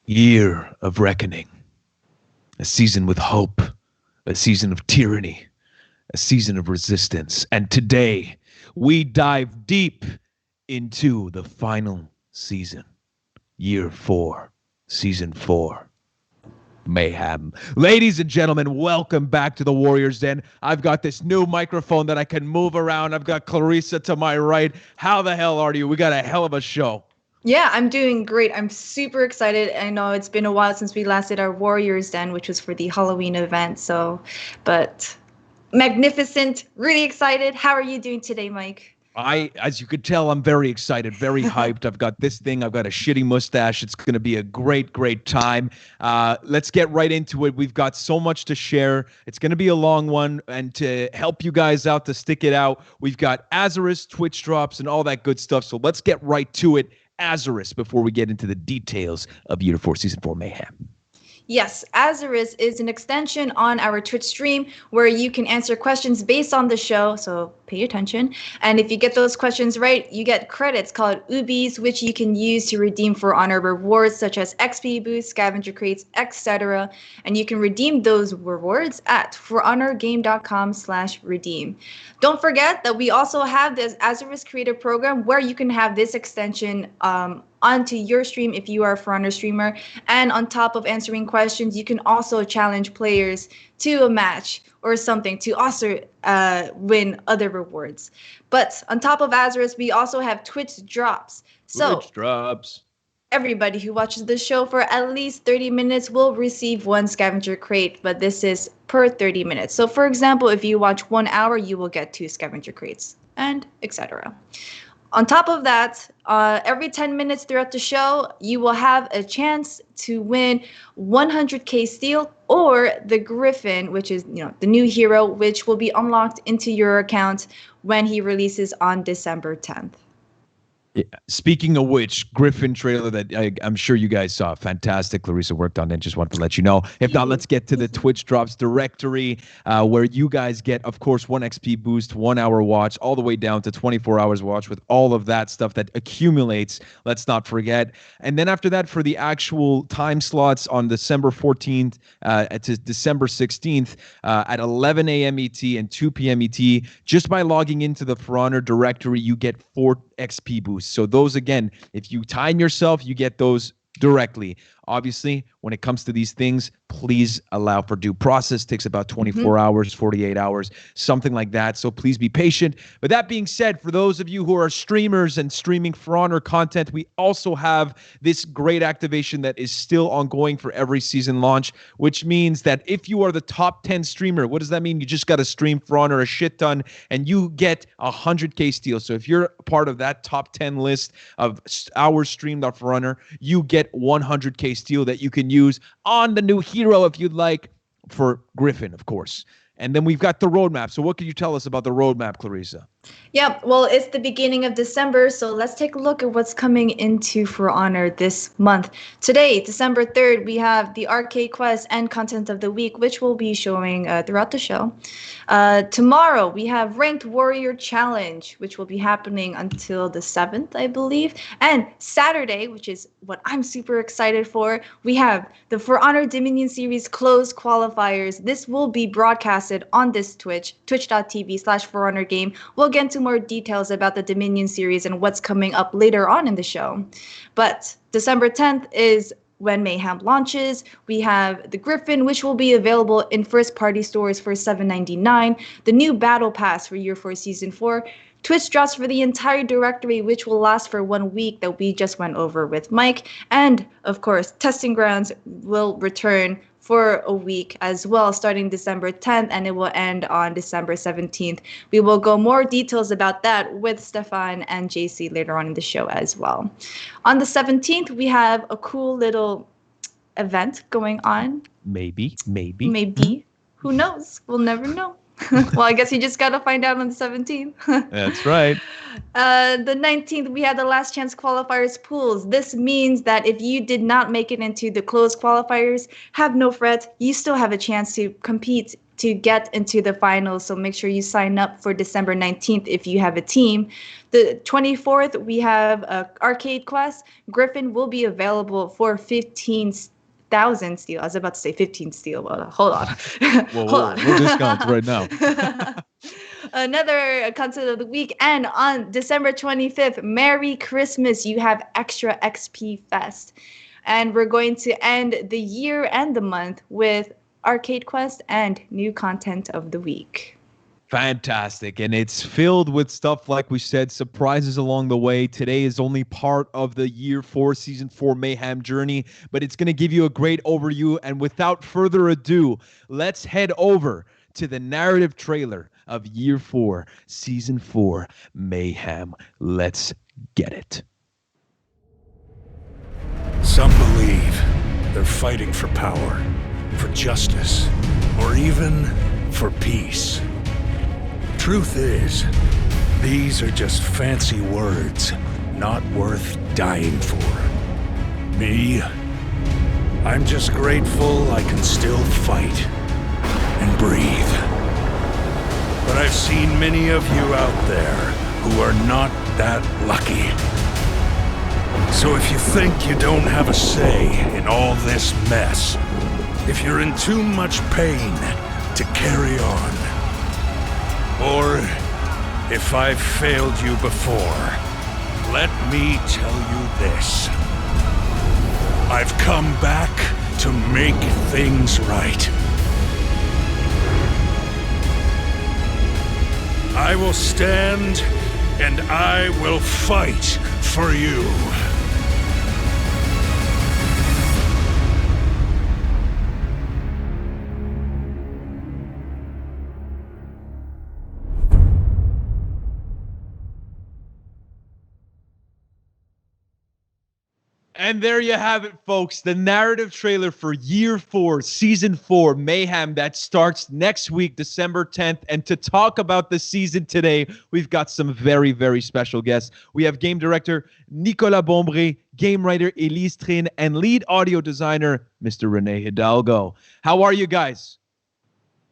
Year of reckoning. A season with hope. A season of tyranny. A season of resistance. And today, we dive deep into the final season. Year 4. Season 4. Mayhem. Ladies and gentlemen, welcome back to the Warriors Den. I've got this new microphone that I can move around. I've got Clarissa to my right. How the hell are you? We got a hell of a show. Yeah, I'm doing great. I'm super excited. I know it's been a while since we last did our Warriors Den, which was for the Halloween event. But magnificent, really excited. How are you doing today, Mike? As you could tell, I'm very excited, very hyped. I've got this thing. I've got a shitty mustache. It's going to be a great, great time. Let's get right into it. We've got so much to share. It's going to be a long one. And to help you guys out, to stick it out, we've got Azarus, Twitch drops, and all that good stuff. So let's get right to it. Azarus, before we get into the details of Year 4 Season 4 Mayhem. Yes, Azarus is an extension on our Twitch stream where you can answer questions based on the show, so pay attention. And if you get those questions right, you get credits called Ubis, which you can use to redeem For Honor rewards such as XP boosts, scavenger crates, etc. And you can redeem those rewards at forhonorgame.com/redeem. Don't forget that we also have this Azarus Creator Program where you can have this extension onto your stream if you are a For Honor streamer. And on top of answering questions, you can also challenge players to a match or something to also win other rewards. But on top of Azarus, we also have Twitch drops. So Twitch drops. Everybody who watches the show for at least 30 minutes will receive one scavenger crate, but this is per 30 minutes. So for example, if you watch 1 hour, you will get 2 scavenger crates, and etc. On top of that, every 10 minutes throughout the show, you will have a chance to win 100k steel or the Gryphon, which is the new hero, which will be unlocked into your account when he releases on December 10th. Yeah. Speaking of which, Gryphon trailer that I'm sure you guys saw, fantastic. Clarissa worked on it. Just wanted to let you know. If not, let's get to the Twitch drops directory, where you guys get, of course, 1 XP boost, 1 hour watch, all the way down to 24 hours watch with all of that stuff that accumulates. Let's not forget. And then after that, for the actual time slots on December 14th to December 16th at 11 a.m. ET and 2 p.m. ET, just by logging into the For Honor directory, you get 4 XP boosts. So those, again, if you time yourself, you get those directly. Obviously, when it comes to these things, please allow for due process. It takes about 24 hours, 48 hours, something like that. So please be patient. But that being said, for those of you who are streamers and streaming For Honor content, we also have this great activation that is still ongoing for every season launch, which means that if you are the top 10 streamer, what does that mean? You just got to stream For Honor a shit ton and you get 100k steal. So if you're part of that top 10 list of hours streamed on For Honor, you get 100k steal that you can use on the new hero if you'd like, for Gryphon, of course. And then we've got the roadmap. So what can you tell us about the roadmap, Clarissa? Yeah, well, it's the beginning of December, so let's take a look at what's coming into For Honor this month. Today, December 3rd, we have the Arcade Quest and Content of the Week, which we'll be showing throughout the show. Tomorrow, we have Ranked Warrior Challenge, which will be happening until the 7th, I believe. And Saturday, which is what I'm super excited for, we have the For Honor Dominion Series Closed Qualifiers. This will be broadcasted on this Twitch, twitch.tv/ForHonorGame. We'll get into more details about the Dominion series and what's coming up later on in the show. But December 10th is when Mayhem launches. We have the Gryphon, which will be available in first-party stores for $7.99. The new Battle Pass for Year 4 Season 4. Twitch drops for the entire directory, which will last for 1 week that we just went over with Mike. And, of course, Testing Grounds will return for a week as well, starting December 10th, and it will end on December 17th. We will go more details about that with Stefan and JC later on in the show as well. On the 17th, we have a cool little event going on. Maybe. Who knows? We'll never know. Well, I guess you just got to find out on the 17th. That's right. The 19th, we had the last chance qualifiers pools. This means that if you did not make it into the closed qualifiers, have no fret. You still have a chance to compete to get into the finals. So make sure you sign up for December 19th if you have a team. The 24th, we have Arcade Quest. Gryphon will be available for 15,000 steel. I was about to say 15 steel. Well, hold on. Hold on. We'll discount right now. Another content of the week. And on December 25th, Merry Christmas. You have Extra XP Fest. And we're going to end the year and the month with Arcade Quest and new content of the week. Fantastic. And it's filled with stuff, like we said, surprises along the way. Today is only part of the Year 4 Season 4 Mayhem journey, but it's going to give you a great overview. And without further ado, let's head over to the narrative trailer of Year 4 Season 4 Mayhem. Let's get it. Some believe they're fighting for power, for justice, or even for peace. Truth is, these are just fancy words, not worth dying for. Me, I'm just grateful I can still fight and breathe. But I've seen many of you out there who are not that lucky. So if you think you don't have a say in all this mess, if you're in too much pain to carry on, or if I've failed you before, let me tell you this. I've come back to make things right. I will stand and I will fight for you. And there you have it, folks. The narrative trailer for Year 4, Season 4, Mayhem, that starts next week, December 10th. And to talk about the season today, we've got some very, very special guests. We have game director Nicolas Bombré, game writer Elise Trin, and lead audio designer Mr. René Hidalgo. How are you guys?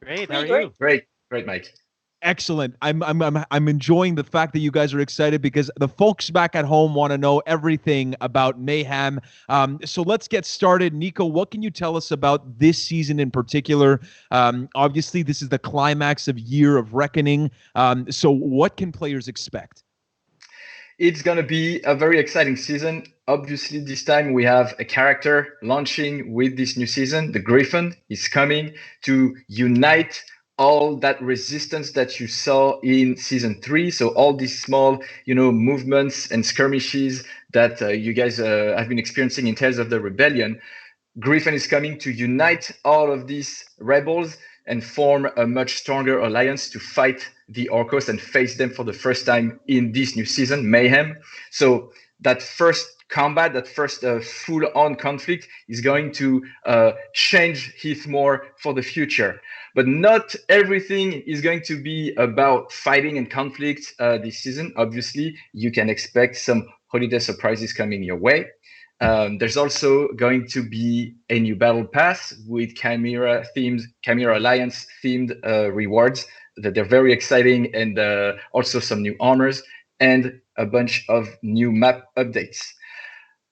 Great. How are you? Great, Mike. Excellent. I'm enjoying the fact that you guys are excited because the folks back at home want to know everything about Mayhem. So let's get started. Nico, what can you tell us about this season in particular? Obviously, this is the climax of Year of Reckoning. So what can players expect? It's going to be a very exciting season. Obviously, this time we have a character launching with this new season. The Gryphon is coming to unite all that resistance that you saw in season 3. So all these small, movements and skirmishes that you guys have been experiencing in Tales of the Rebellion. Gryphon is coming to unite all of these rebels and form a much stronger alliance to fight the Orcos and face them for the first time in this new season, Mayhem. So that first combat, that first full-on conflict is going to change Heathmore for the future. But not everything is going to be about fighting and conflict this season. Obviously, you can expect some holiday surprises coming your way. There's also going to be a new battle pass with Chimera Alliance themed rewards that they're very exciting, and also some new armors and a bunch of new map updates.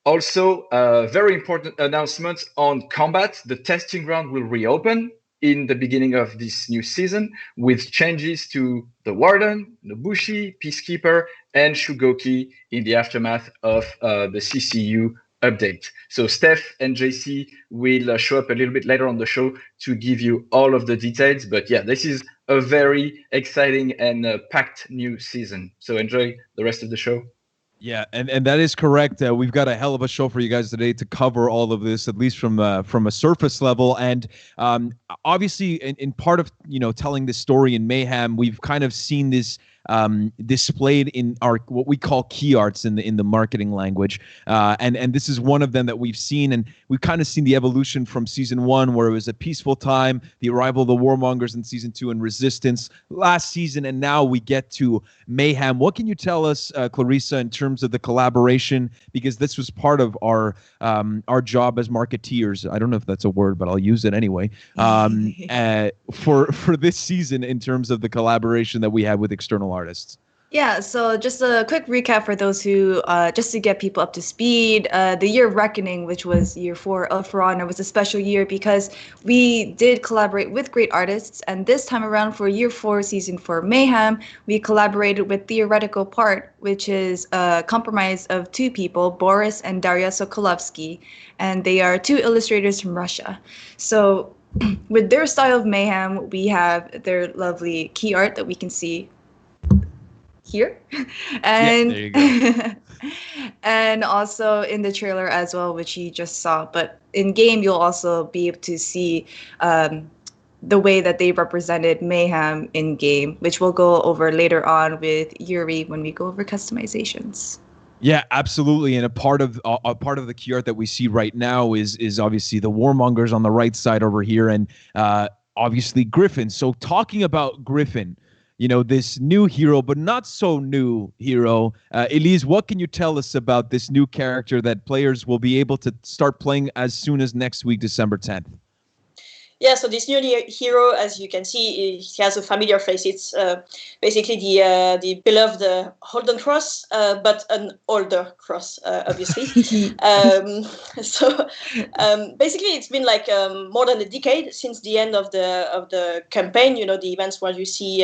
Also, very important announcement on combat. The testing ground will reopen in the beginning of this new season with changes to the Warden, Nobushi, Peacekeeper, and Shugoki in the aftermath of the CCU update. So Steph and JC will show up a little bit later on the show to give you all of the details. But yeah, this is a very exciting and packed new season. So enjoy the rest of the show. Yeah, and that is correct. We've got a hell of a show for you guys today to cover all of this, at least from a surface level. And obviously, in part of telling this story in Mayhem, we've kind of seen this displayed in our what we call key arts in the marketing language, and this is one of them that we've seen, and we've kind of seen the evolution from season 1, where it was a peaceful time, the arrival of the warmongers in season 2, and resistance last season, and now we get to mayhem. What can you tell us, Clarissa, in terms of the collaboration? Because this was part of our job as marketeers. I don't know if that's a word, but I'll use it anyway. For this season, in terms of the collaboration that we had with external artists. Yeah, so just a quick recap for those who, just to get people up to speed, the Year of Reckoning, which was year 4 of For Honor, was a special year because we did collaborate with great artists. And this time around for year 4, season 4 Mayhem, we collaborated with Theoretical Part, which is a compromise of 2 people, Boris and Daria Sokolovsky. And they are 2 illustrators from Russia. So with their style of mayhem, we have their lovely key art that we can see here, and there you go. and also in the trailer as well, which you just saw. But in game, you'll also be able to see the way that they represented mayhem in game, which we'll go over later on with Yuri when we go over customizations. Yeah, absolutely. And a part of the key art that we see right now is obviously the warmongers on the right side over here, and obviously Gryphon. So talking about Gryphon, this new hero, but not so new hero. Elise, what can you tell us about this new character that players will be able to start playing as soon as next week, December 10th? Yeah, so this new hero, as you can see, he has a familiar face. It's basically the beloved Holden Cross, but an older cross, obviously. Basically, it's been like more than a decade since the end of the campaign. The events where you see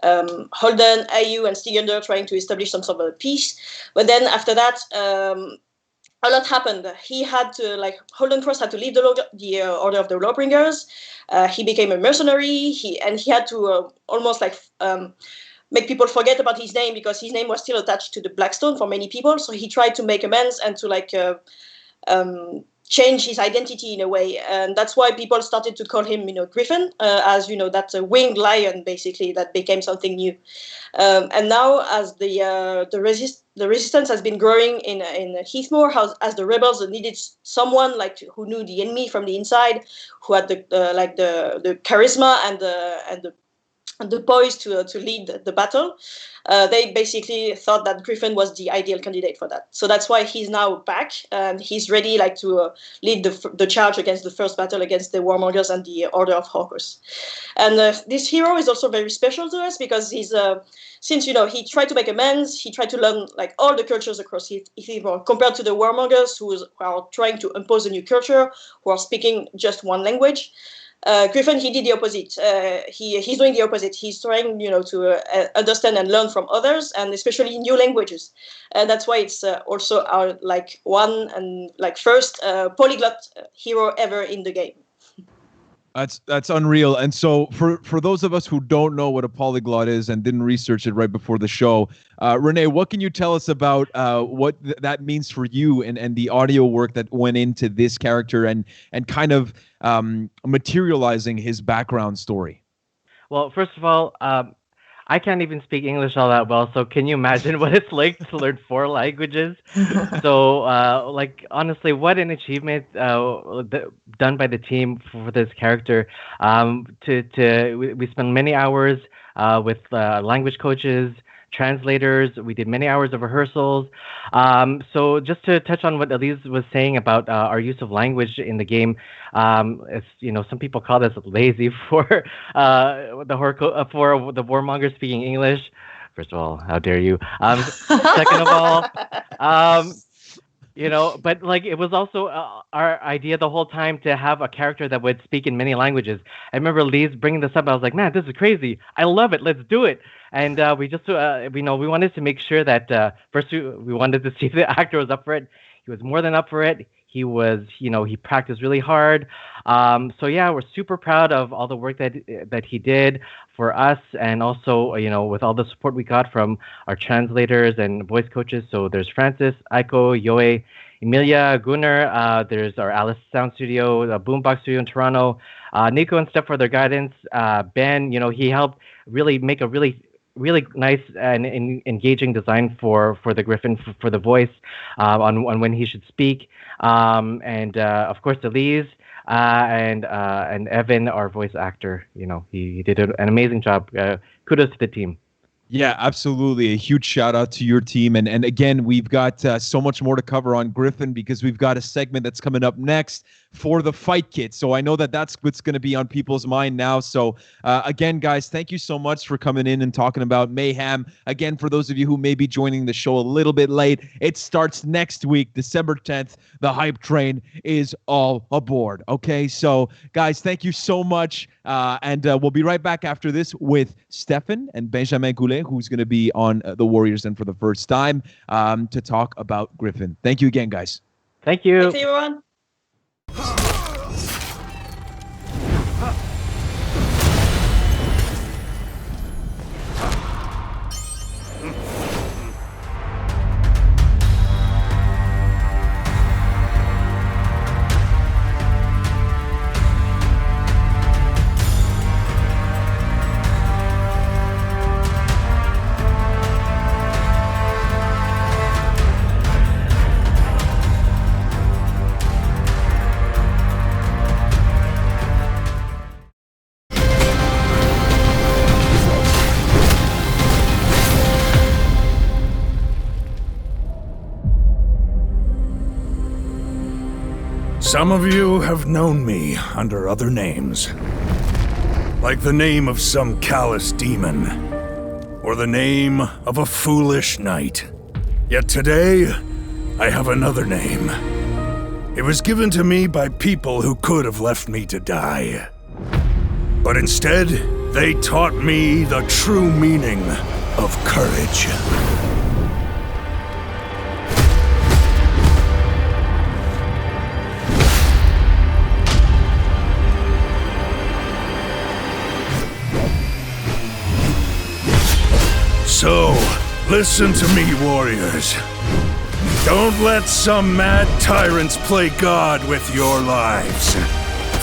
Holden, Ayu, and Stigender trying to establish some sort of peace. But then after that, a lot happened. He had to, Holden Cross had to leave the Order of the Lawbringers. He became a mercenary. He had to almost make people forget about his name, because his name was still attached to the Blackstone for many people. So he tried to make amends and to change his identity in a way, and that's why people started to call him, Gryphon, as that winged lion, basically, that became something new. And now, as the resistance has been growing in Heathmoor, as the rebels needed someone who knew the enemy from the inside, who had the charisma and the poise to lead the battle. They basically thought that Gryphon was the ideal candidate for that. So that's why he's now back, and he's ready to lead the charge against the first battle against the Warmongers and the Order of Hawkers. And this hero is also very special to us because he's since he tried to make amends, he tried to learn all the cultures across Heathmoor, compared to the Warmongers who are trying to impose a new culture, who are speaking just one language. Gryphon, he did the opposite. He's doing the opposite. He's trying, to understand and learn from others, and especially new languages. And that's why it's also our one and first polyglot hero ever in the game. That's unreal. And so for those of us who don't know what a polyglot is and didn't research it right before the show, Renee, what can you tell us about what that means for you and the audio work that went into this character and kind of materializing his background story? Well, first of all, I can't even speak English all that well, so can you imagine what it's like to learn 4 languages? So, honestly, what an achievement done by the team for this character. We spent many hours with language coaches, translators. We did many hours of rehearsals. So just to touch on what Elise was saying about our use of language in the game, some people call this lazy for the warmongers speaking English. First of all, how dare you? Second of all, but it was also our idea the whole time to have a character that would speak in many languages. I remember Elise bringing this up. I was like, man, this is crazy. I love it. Let's do it. And we just, we wanted to make sure that first we wanted to see if the actor was up for it. He was more than up for it. He was, he practiced really hard. So yeah, we're super proud of all the work that he did for us, and also, with all the support we got from our translators and voice coaches. So there's Francis, Aiko, Yoe, Emilia, Gunnar. There's our Alice Sound Studio, the Boombox Studio in Toronto. Nico and Steph for their guidance. Ben, he helped really make a really really nice and engaging design for the Gryphon for the voice on when he should speak, and of course Elise and Evan, our voice actor. He did an amazing job. Kudos to the team. Yeah, absolutely. A huge shout out to your team. And again, we've got so much more to cover on Gryphon because we've got a segment that's coming up next for the fight kit. So I know that that's what's going to be on people's mind now. So again, guys, thank you so much for coming in and talking about Mayhem. Again, for those of you who may be joining the show a little bit late, it starts next week, December 10th. The hype train is all aboard. Okay, so guys, thank you so much. And we'll be right back after this with Stefan and Benjamin Goulet, who's going to be on the Warriors Den for the first time to talk about Gryphon. Thank you again, guys. Thank you. Thanks, everyone. Some of you have known me under other names. Like the name of some callous demon, or the name of a foolish knight. Yet today, I have another name. It was given to me by people who could have left me to die. But instead, they taught me the true meaning of courage. So, listen to me, warriors. Don't let some mad tyrants play God with your lives.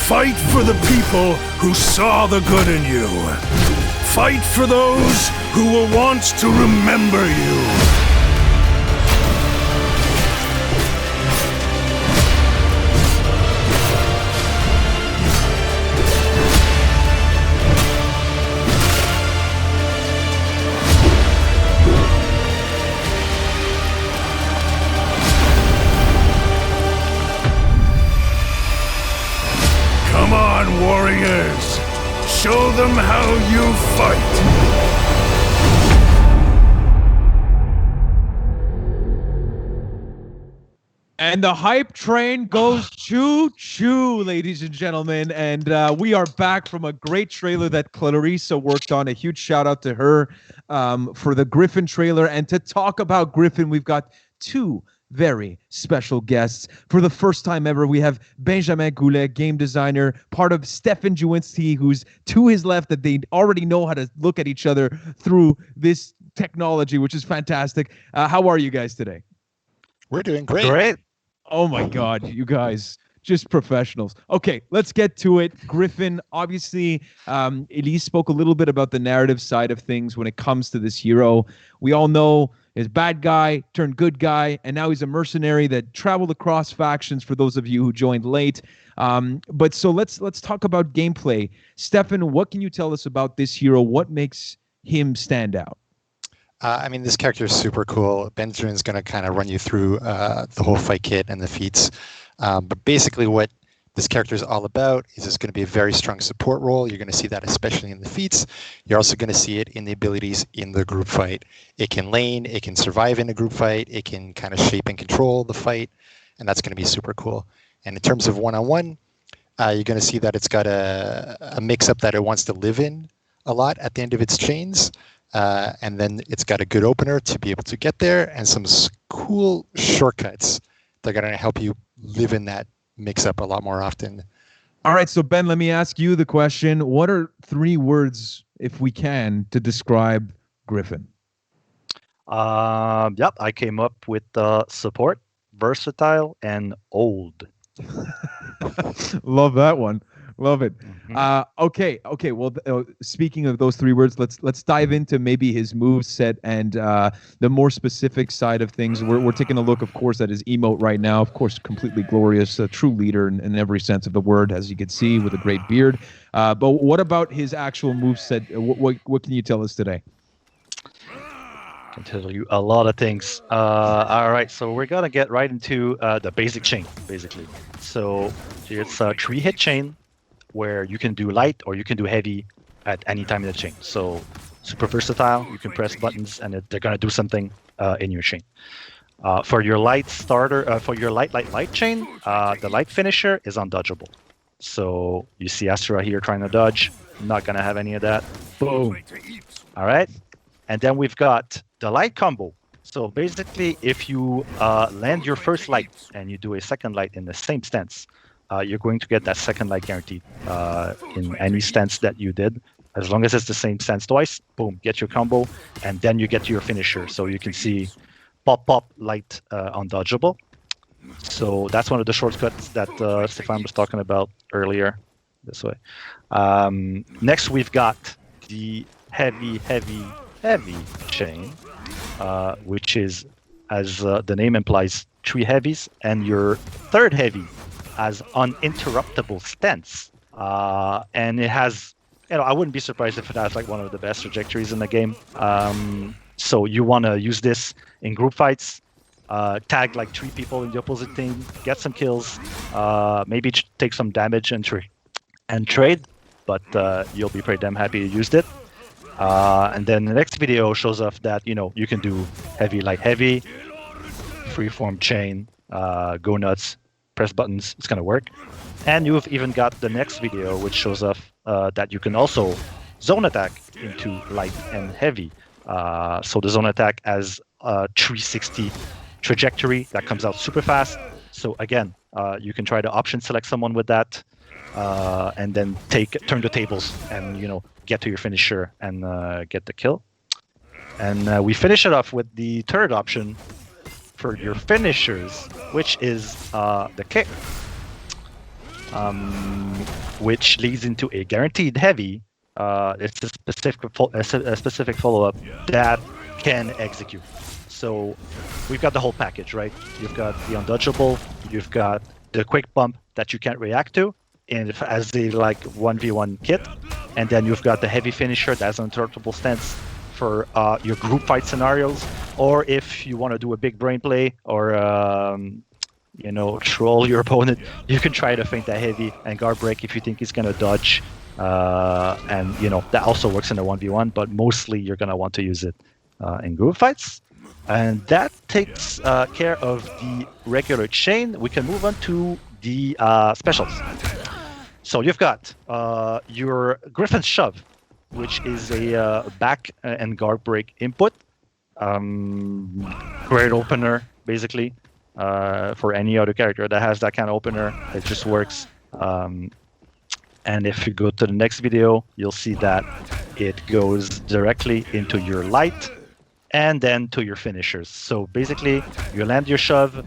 Fight for the people who saw the good in you. Fight for those who will want to remember you. Come on, warriors! Show them how you fight! And the hype train goes choo-choo, ladies and gentlemen. And we are back from a great trailer that Clarissa worked on. A huge shout out to her for the Gryphon trailer. And to talk about Gryphon, we've got two very special guests. For the first time ever, we have Benjamin Goulet, game designer, part of Stefan Juinski, who's to his left, that they already know how to look at each other through this technology, which is fantastic. How are you guys today? We're doing great. Great. Oh my God, you guys, just professionals. Okay, let's get to it. Gryphon, obviously, Elise spoke a little bit about the narrative side of things when it comes to this hero. We all know his bad guy turned good guy, and now he's a mercenary that traveled across factions, for those of you who joined late. But so let's talk about gameplay. Stefan, what can you tell us about this hero? What makes him stand out? I mean, this character is super cool. Benjamin's going to kind of run you through the whole fight kit and the feats. But basically what this character is all about is it's going to be a very strong support role. You're going to see that especially in the feats. You're also going to see it in the abilities in the group fight. It can lane, it can survive in a group fight, it can kind of shape and control the fight, and that's going to be super cool. And in terms of one-on-one, you're going to see that it's got a mix-up that it wants to live in a lot at the end of its chains. And then it's got a good opener to be able to get there, and some cool shortcuts that are going to help you live in that mix-up a lot more often. All right, so Ben, let me ask you the question. What are 3 words, if we can, to describe Gryphon? Yep, I came up with support, versatile, and old. Love that one. Love it. Okay. Well, speaking of those three words, let's dive into maybe his move set and the more specific side of things. We're taking a look, of course, at his emote right now. Of course, completely glorious, a true leader in every sense of the word, as you can see, with a great beard. But what about his actual move set? What can you tell us today? I can tell you a lot of things. All right, so we're gonna get right into the basic chain, basically. So it's a 3-hit chain where you can do light or you can do heavy at any time in the chain. So super versatile. You can press buttons and they're gonna do something in your chain. For your light starter, for your light chain, the light finisher is undodgeable. So you see Astra here trying to dodge. Not gonna have any of that. Boom. All right. And then we've got the light combo. So basically, if you land your first light and you do a second light in the same stance, you're going to get that second light guaranteed in any stance that you did. As long as it's the same stance twice, boom, get your combo, and then you get to your finisher. So you can see pop, light, undodgeable. So that's one of the shortcuts that Stefan was talking about earlier. This way. Next, we've got the heavy chain, which is, as the name implies, 3 heavies, and your third heavy has uninterruptible stance. And it has, I wouldn't be surprised if it has like one of the best trajectories in the game. So you want to use this in group fights, tag like 3 people in the opposite team, get some kills, maybe take some damage and trade, but you'll be pretty damn happy you used it. And then the next video shows off that, you can do heavy, light, heavy, freeform chain, go nuts, press buttons, it's going to work. And you've even got the next video, which shows off that you can also zone attack into light and heavy. So the zone attack has a 360 trajectory that comes out super fast. So again, you can try to option select someone with that, and then turn the tables and, get to your finisher and get the kill. And we finish it off with the third option for your finishers, which is the kick, which leads into a guaranteed heavy. It's a specific follow-up that can execute. So we've got the whole package, right? You've got the undodgeable, you've got the quick bump that you can't react to, and as a 1v1 kit, and then you've got the heavy finisher that has an uninterruptible stance for your group fight scenarios, or if you want to do a big brain play or troll your opponent, you can try to feint that heavy and guard break if you think he's going to dodge, and that also works in a 1v1, but mostly you're going to want to use it in group fights. And that takes care of the regular chain. We can move on to the specials. So you've got your Gryphon Shove, which is a back and guard break input. Great opener, basically, for any other character that has that kind of opener. It just works. And if you go to the next video, you'll see that it goes directly into your light and then to your finishers. So basically, you land your shove,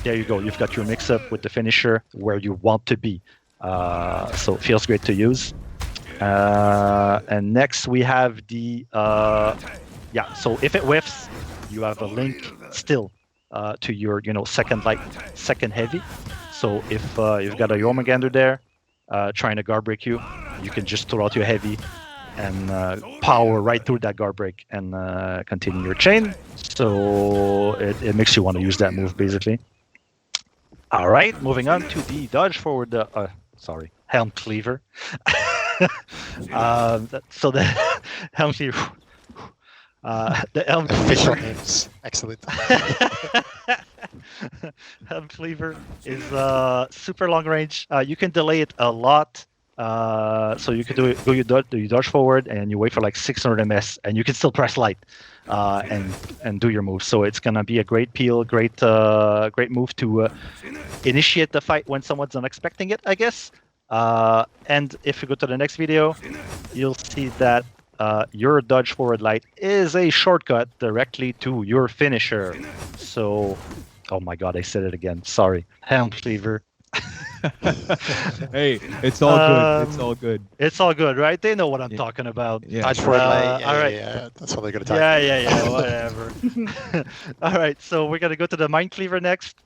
there you go. You've got your mix-up with the finisher where you want to be. So it feels great to use. And next we have the so if it whiffs, you have a link still to your second light, second heavy. So if you've got a Jormungandr there trying to guard break you, you can just throw out your heavy and power right through that guard break and continue your chain. So it makes you want to use that move, basically. All right, moving on to the dodge forward, Helm Cleaver. So the Helm Cleaver. The Helm Official names. Excellent. Helm Cleaver is super long range. You can delay it a lot. So you can do your dodge forward and you wait for like 600 ms and you can still press light and do your move. So it's gonna be a great peel, great move to initiate the fight when someone's not expecting it, I guess. And if you go to the next video, you'll see that your dodge forward light is a shortcut directly to your finisher. So, oh my god, I said it again. Sorry, Helm Cleaver. Hey, it's all good. It's all good. It's all good, right? They know what I'm talking about. Yeah. Dodge forward light. all right. Yeah. That's what they're going to talk Yeah, whatever. All right, so we're gonna go to the Mind Cleaver next.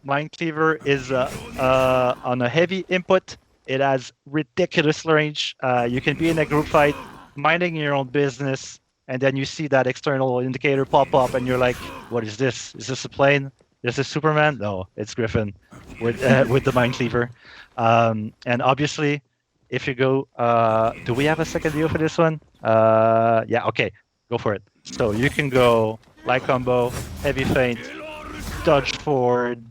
Mind Cleaver is on a heavy input. It has ridiculous range. You can be in a group fight, minding your own business, and then you see that external indicator pop up, and you're like, "What is this? Is this a plane? Is this Superman?" No, it's Gryphon with the Mind Cleaver. And obviously, if you go, do we have a second video for this one? Yeah, okay, go for it. So you can go light combo, heavy feint, dodge forward,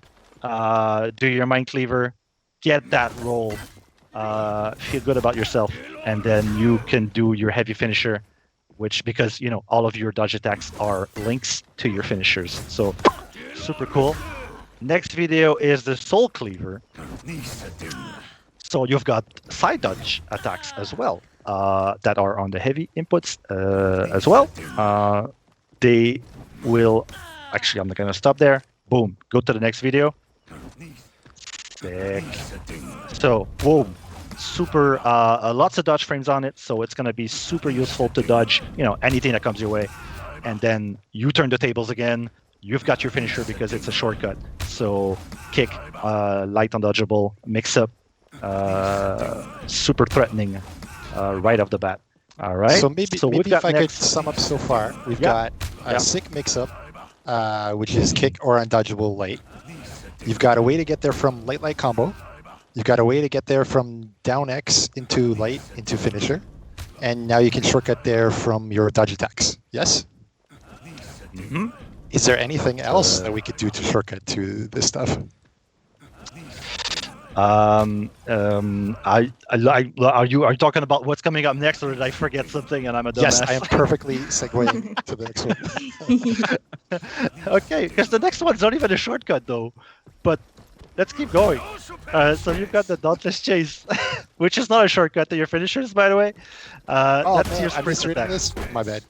do your Mind Cleaver, get that roll, feel good about yourself, and then you can do your heavy finisher, which, because all of your dodge attacks are links to your finishers. So super cool. Next video is the Soul Cleaver. So you've got side dodge attacks as well that are on the heavy inputs as well. They will actually, I'm not going to stop there. Boom, go to the next video. Sick. So boom, super lots of dodge frames on it, so it's going to be super useful to dodge anything that comes your way. And then you turn the tables again. You've got your finisher because it's a shortcut. So kick, light undodgeable, mix up, super threatening right off the bat. All right. So maybe if I could sum up so far, we've got a sick mix-up, which is kick or undodgeable light. You've got a way to get there from light combo. You've got a way to get there from down X into light into finisher, and now you can shortcut there from your dodge attacks. Yes. Mm-hmm. Is there anything else that we could do to shortcut to this stuff? Are you talking about what's coming up next, or did I forget something and I'm a dumbass? Yes, I am perfectly segueing to the next one. Okay, because the next one's not even a shortcut though. But let's keep going. So you've got the Dauntless Chase, which is not a shortcut to your finishers, by the way. That's your sprint attack. This? My bad.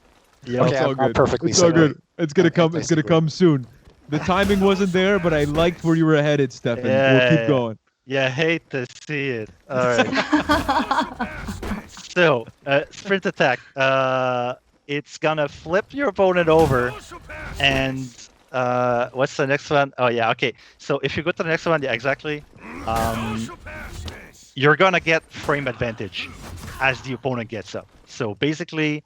Yeah, It's all good. perfectly It's all good. It's gonna come. Okay, It's gonna come soon. The timing wasn't there, but I liked where you were headed, Stefan. We'll keep going. Yeah, hate to see it. All right. So, sprint attack. It's gonna flip your opponent over, and what's the next one? Oh yeah, okay. So if you go to the next one, yeah, exactly. You're gonna get frame advantage as the opponent gets up. So basically,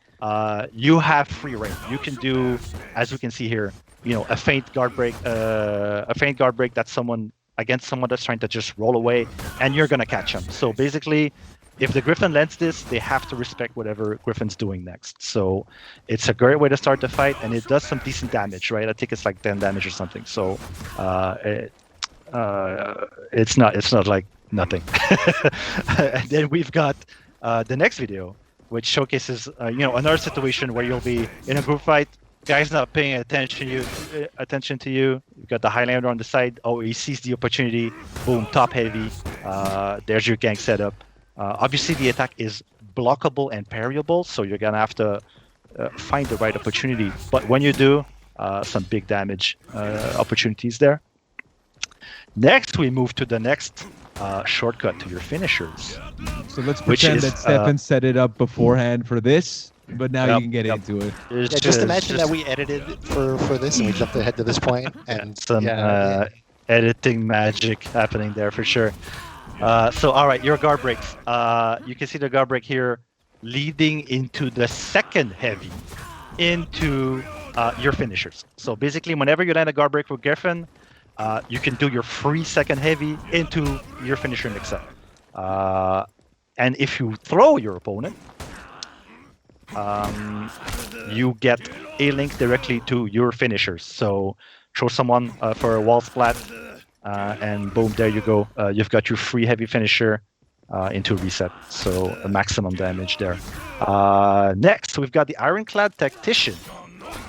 you have free reign. You can do, as we can see here, a feint guard break, that's against someone that's trying to just roll away, and you're gonna catch them. So basically, if the Gryphon lands this, they have to respect whatever Gryphon's doing next. So it's a great way to start the fight, and it does some decent damage, right? I think it's like 10 damage or something. So it's not like nothing. And then we've got the next video, which showcases another situation where you'll be in a group fight. Guy's not paying attention to you. You've got the Highlander on the side. Oh, he sees the opportunity. Boom, top heavy. There's your gang setup. Obviously, the attack is blockable and parryable, so you're gonna have to find the right opportunity. But when you do, some big damage opportunities there. Next, we move to the next shortcut to your finishers. So let's pretend that Stefan set it up beforehand for this. But now you can get into it. Just imagine that we edited for this and we jumped ahead to this point, and some editing magic happening there for sure. So all right, your guard breaks. You can see the guard break here, leading into the second heavy, into your finishers. So basically, whenever you land a guard break with Gryphon, you can do your free second heavy into your finisher mix-up. And if you throw your opponent, you get a link directly to your finishers. So throw someone for a wall splat, and boom, there you go. You've got your free heavy finisher into reset. So a maximum damage there. Next, we've got the Ironclad Tactician.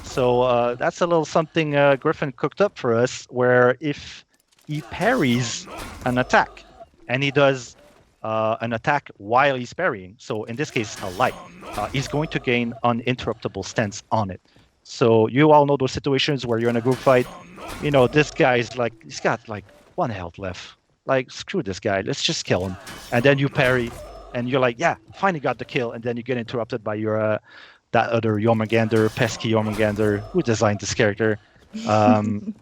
So that's a little something Gryphon cooked up for us, where if he parries an attack, and he does an attack while he's parrying, so in this case a light, he's going to gain uninterruptible stance on it. So you all know those situations where you're in a group fight, this guy's like, he's got like 1 health left, Like, screw this guy, let's just kill him. And then you parry, and you're like, yeah, finally got the kill. And then you get interrupted by your that other Jormungandr, pesky Jormungandr, who designed this character. And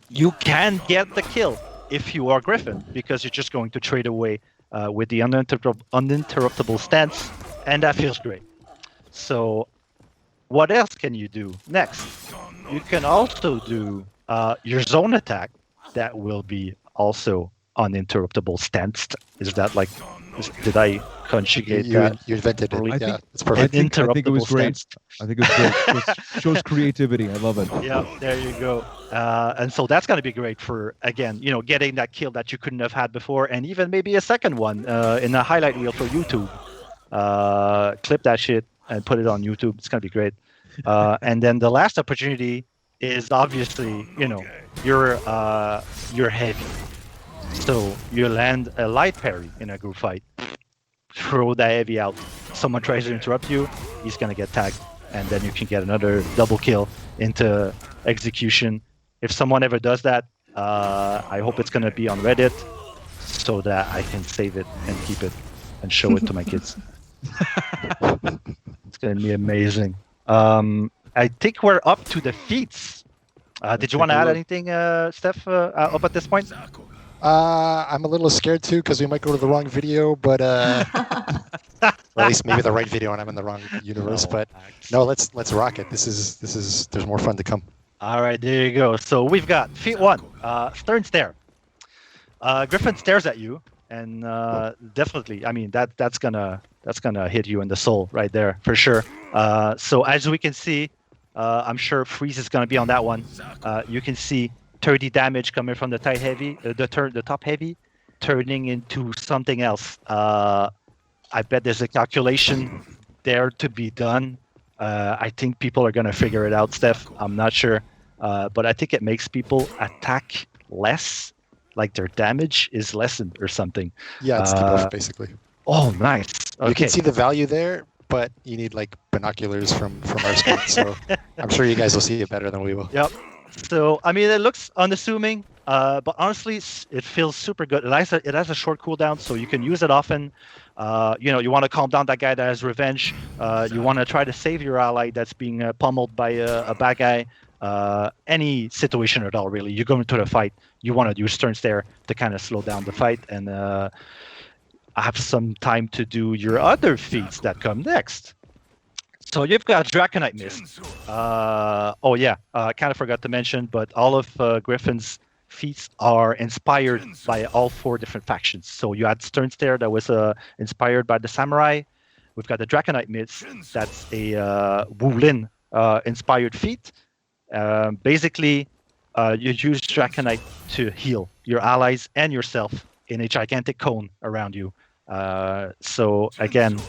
you can get the kill if you are Gryphon, because you're just going to trade away with the uninterruptible stance, and that feels great. So what else can you do next? You can also do your zone attack that will be also uninterruptible stanced. Is that like, did I conjugate that? You invented it. I Yeah, think- it's I perfect. think it was great. Stanced. I think it was great. Shows creativity. I love it. Yeah, there you go. And so that's going to be great for, again, getting that kill that you couldn't have had before, and even maybe a second one in a highlight reel for YouTube. Clip that shit and put it on YouTube. It's going to be great. And then the last opportunity is obviously, you're heavy. So you land a light parry in a group fight. Throw the heavy out. Someone tries to interrupt you, he's going to get tagged. And then you can get another double kill into execution. If someone ever does that, I hope it's going to be on Reddit so that I can save it and keep it and show it to my kids. It's going to be amazing. I think we're up to the feats. Did you want to add anything, Steph, up at this point? I'm a little scared too because we might go to the wrong video, but or at least maybe the right video and I'm in the wrong universe. But no, let's rock it. This is there's more fun to come. All right, there you go. So we've got feat 1, stern stare. Gryphon stares at you, and definitely, I mean that's gonna hit you in the soul right there for sure. So as we can see, I'm sure freeze is gonna be on that one. You can see 30 damage coming from the the top heavy, turning into something else. I bet there's a calculation there to be done. I think people are gonna figure it out, Steph. I'm not sure, but I think it makes people attack less, like their damage is lessened or something. Yeah, it's the buff basically. Oh, nice. Okay. You can see the value there, but you need like binoculars from our screen. So I'm sure you guys will see it better than we will. Yep. So, I mean, it looks unassuming, but honestly, it feels super good. It has a short cooldown, so you can use it often. You want to calm down that guy that has revenge. You want to try to save your ally that's being pummeled by a bad guy. Any situation at all, really. You go into the fight, you want to use stern stare to kind of slow down the fight and have some time to do your other feats that come next. So you've got Draconite Mist. Kind of forgot to mention, but all of Gryphon's feats are inspired by all 4 different factions. So you had Stern Stare that was inspired by the Samurai. We've got the Draconite Mist. That's a Wulin inspired feat. Basically, you use Draconite to heal your allies and yourself in a gigantic cone around you. So again,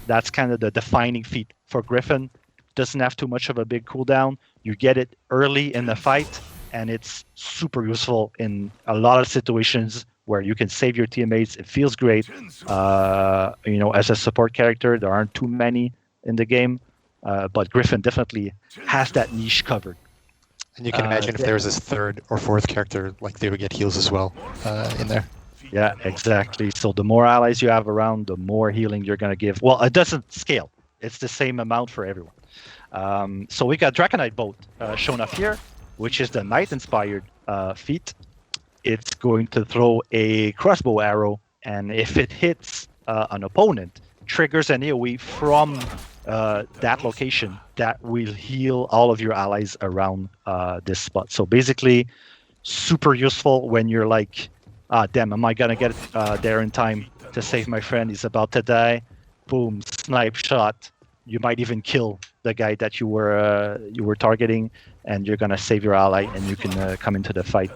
that's kind of the defining feat for Gryphon. Doesn't have too much of a big cooldown. You get it early in the fight, and it's super useful in a lot of situations where you can save your teammates. It feels great. As a support character, there aren't too many in the game, but Gryphon definitely has that niche covered. And you can imagine if there was this 3rd or 4th character, like they would get heals as well in there. Yeah, exactly. So the more allies you have around, the more healing you're going to give. Well, it doesn't scale. It's the same amount for everyone. So we got Draconite Bolt shown up here, which is the Knight-inspired feat. It's going to throw a crossbow arrow, and if it hits an opponent, triggers an AoE from that location that will heal all of your allies around this spot. So basically, super useful when you're like, damn, am I gonna get there in time to save my friend? He's about to die. Boom, snipe shot. You might even kill the guy that you were targeting, and you're gonna save your ally, and you can come into the fight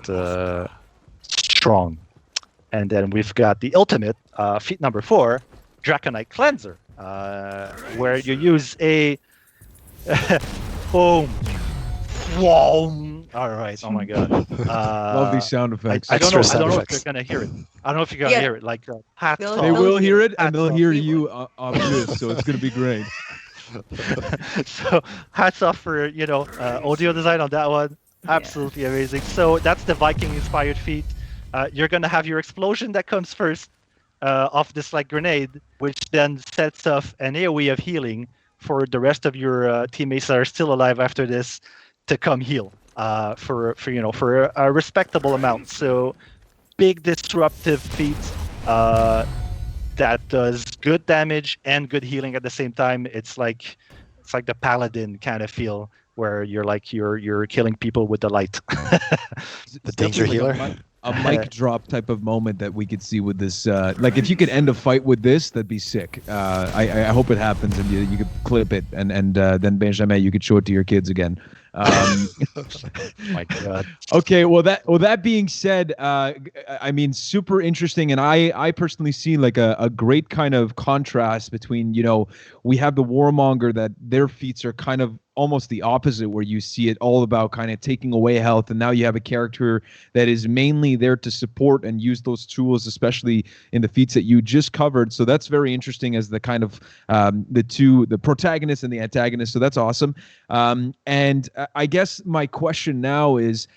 strong. And then we've got the ultimate feat number 4, Draconite Cleanser, where you use a boom. Whoa. All right. Oh my God. Love these sound effects. I don't know if effects. you're gonna hear it. I don't know if you're gonna hear it. Like hats They'll- off. They will hear it, and Hats they'll off. hear you off this, so it's going to be great. So hats off for audio design on that one. Absolutely amazing. So that's the Viking inspired feat. you're gonna have your explosion that comes first off this like grenade, which then sets off an AoE of healing for the rest of your teammates that are still alive after this to come heal for a respectable amount. So big disruptive feat that does good damage and good healing at the same time. It's like the paladin kind of feel where you're killing people with the light. The danger healer. A mic drop type of moment that we could see with this. Like if you could end a fight with this, that'd be sick. I hope it happens and you could clip it and then Benjamin, you could show it to your kids again. My God. Okay, well that being said, I mean, super interesting, and I personally see like a great kind of contrast between, you know, we have the Warmonger that their feats are kind of almost the opposite, where you see it all about kind of taking away health, and now you have a character that is mainly there to support and use those tools, especially in the feats that you just covered. So that's very interesting as the kind of the protagonist and the antagonist. So that's awesome. And I guess my question now is,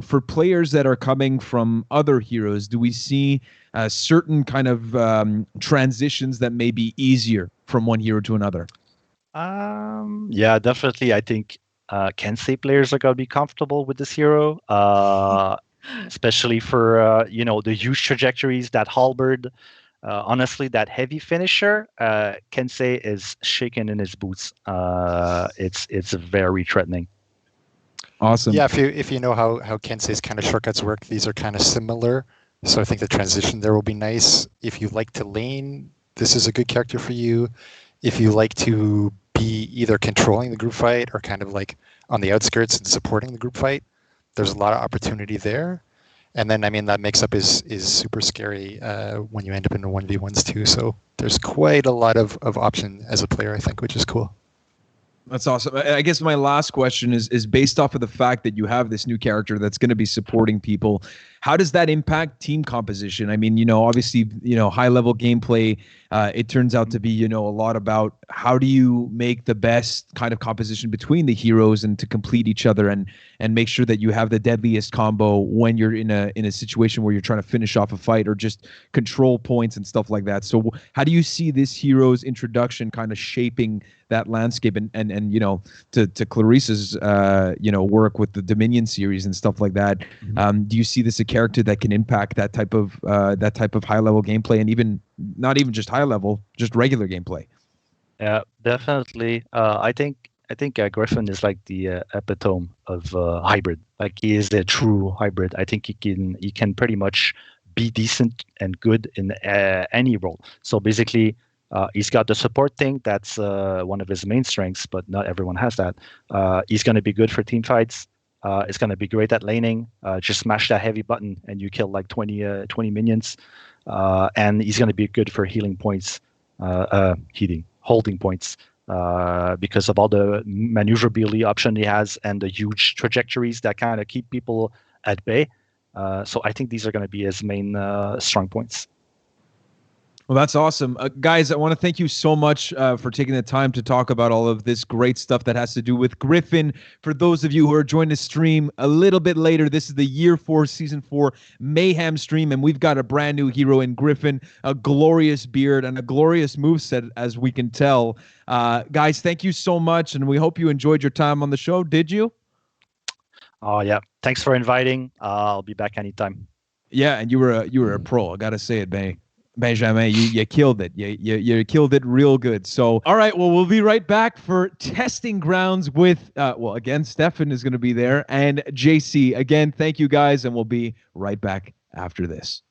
for players that are coming from other heroes, do we see certain kind of transitions that may be easier from one hero to another? Yeah, definitely. I think Kensei players are gonna be comfortable with this hero, especially for the huge trajectories, that halberd. Honestly, that heavy finisher, Kensei is shaking in his boots. It's very threatening. Awesome. Yeah, if you know how Kensei's kind of shortcuts work, these are kind of similar. So I think the transition there will be nice. If you like to lane, this is a good character for you. If you like to be either controlling the group fight or kind of like on the outskirts and supporting the group fight, there's a lot of opportunity there. And then, I mean, that mix-up is super scary when you end up in the 1v1s too. So there's quite a lot of option as a player, I think, which is cool. That's awesome. I guess my last question is based off of the fact that you have this new character that's going to be supporting people. How does that impact team composition? I mean, obviously, high-level gameplay, it turns out to be, a lot about how do you make the best kind of composition between the heroes and to complete each other and make sure that you have the deadliest combo when you're in a situation where you're trying to finish off a fight or just control points and stuff like that. So how do you see this hero's introduction kind of shaping that landscape and to Clarissa's work with the Dominion series and stuff like that? Mm-hmm. Do you see this a character that can impact that type of high level gameplay, and even not even just high level, just regular gameplay? Yeah, definitely. I think Gryphon is like the epitome of hybrid. Like, he is a true hybrid. I think he can pretty much be decent and good in any role. So basically, he's got the support thing. That's one of his main strengths, but not everyone has that. He's going to be good for team fights. It's going to be great at laning. Just smash that heavy button and you kill like 20 minions. And he's going to be good for healing points, holding points, because of all the maneuverability option he has and the huge trajectories that kind of keep people at bay. So I think these are going to be his main strong points. Well, that's awesome. Guys, I want to thank you so much for taking the time to talk about all of this great stuff that has to do with Gryphon. For those of you who are joining the stream a little bit later, this is the Year 4 Season 4 Mayhem stream, and we've got a brand new hero in Gryphon, a glorious beard, and a glorious moveset, as we can tell. Guys, thank you so much, and we hope you enjoyed your time on the show. Did you? Oh, yeah. Thanks for inviting. I'll be back anytime. Yeah, and you were a pro. I got to say it, Benjamin, you killed it. You killed it real good. So, all right, well, we'll be right back for Testing Grounds with, again, Stefan is going to be there, and JC. Again, thank you, guys, and we'll be right back after this.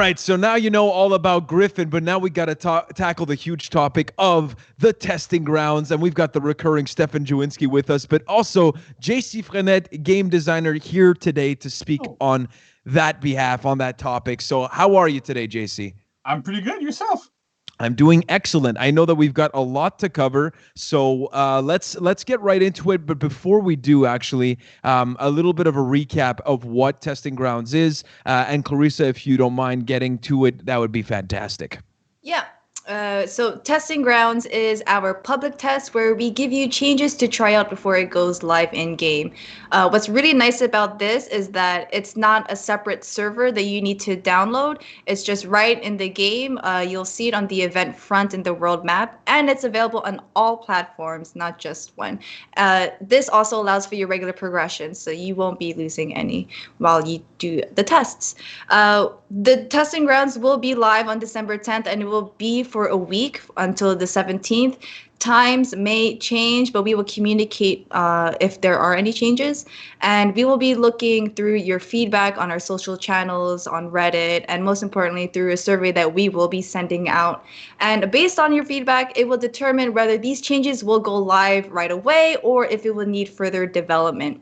right, so now you know all about Gryphon, but now we got to tackle the huge topic of the testing grounds, and we've got the recurring Stefan Jawinski with us, but also JC Frenette, game designer, here today to speak on that behalf, on that topic. So how are you today, JC? I'm pretty good. Yourself? I'm doing excellent. I know that we've got a lot to cover, so let's get right into it. But before we do, actually, a little bit of a recap of what Testing Grounds is. And Clarissa, if you don't mind getting to it, that would be fantastic. Yeah. So Testing Grounds is our public test where we give you changes to try out before it goes live in game. What's really nice about this is that it's not a separate server that you need to download. It's just right in the game. You'll see it on the event front in the world map, and it's available on all platforms, not just one. This also allows for your regular progression, so you won't be losing any while you do the tests. The Testing Grounds will be live on December 10th, and it will be for a week until the 17th. Times may change, but we will communicate if there are any changes. And we will be looking through your feedback on our social channels, on Reddit, and most importantly, through a survey that we will be sending out. And based on your feedback, it will determine whether these changes will go live right away or if it will need further development.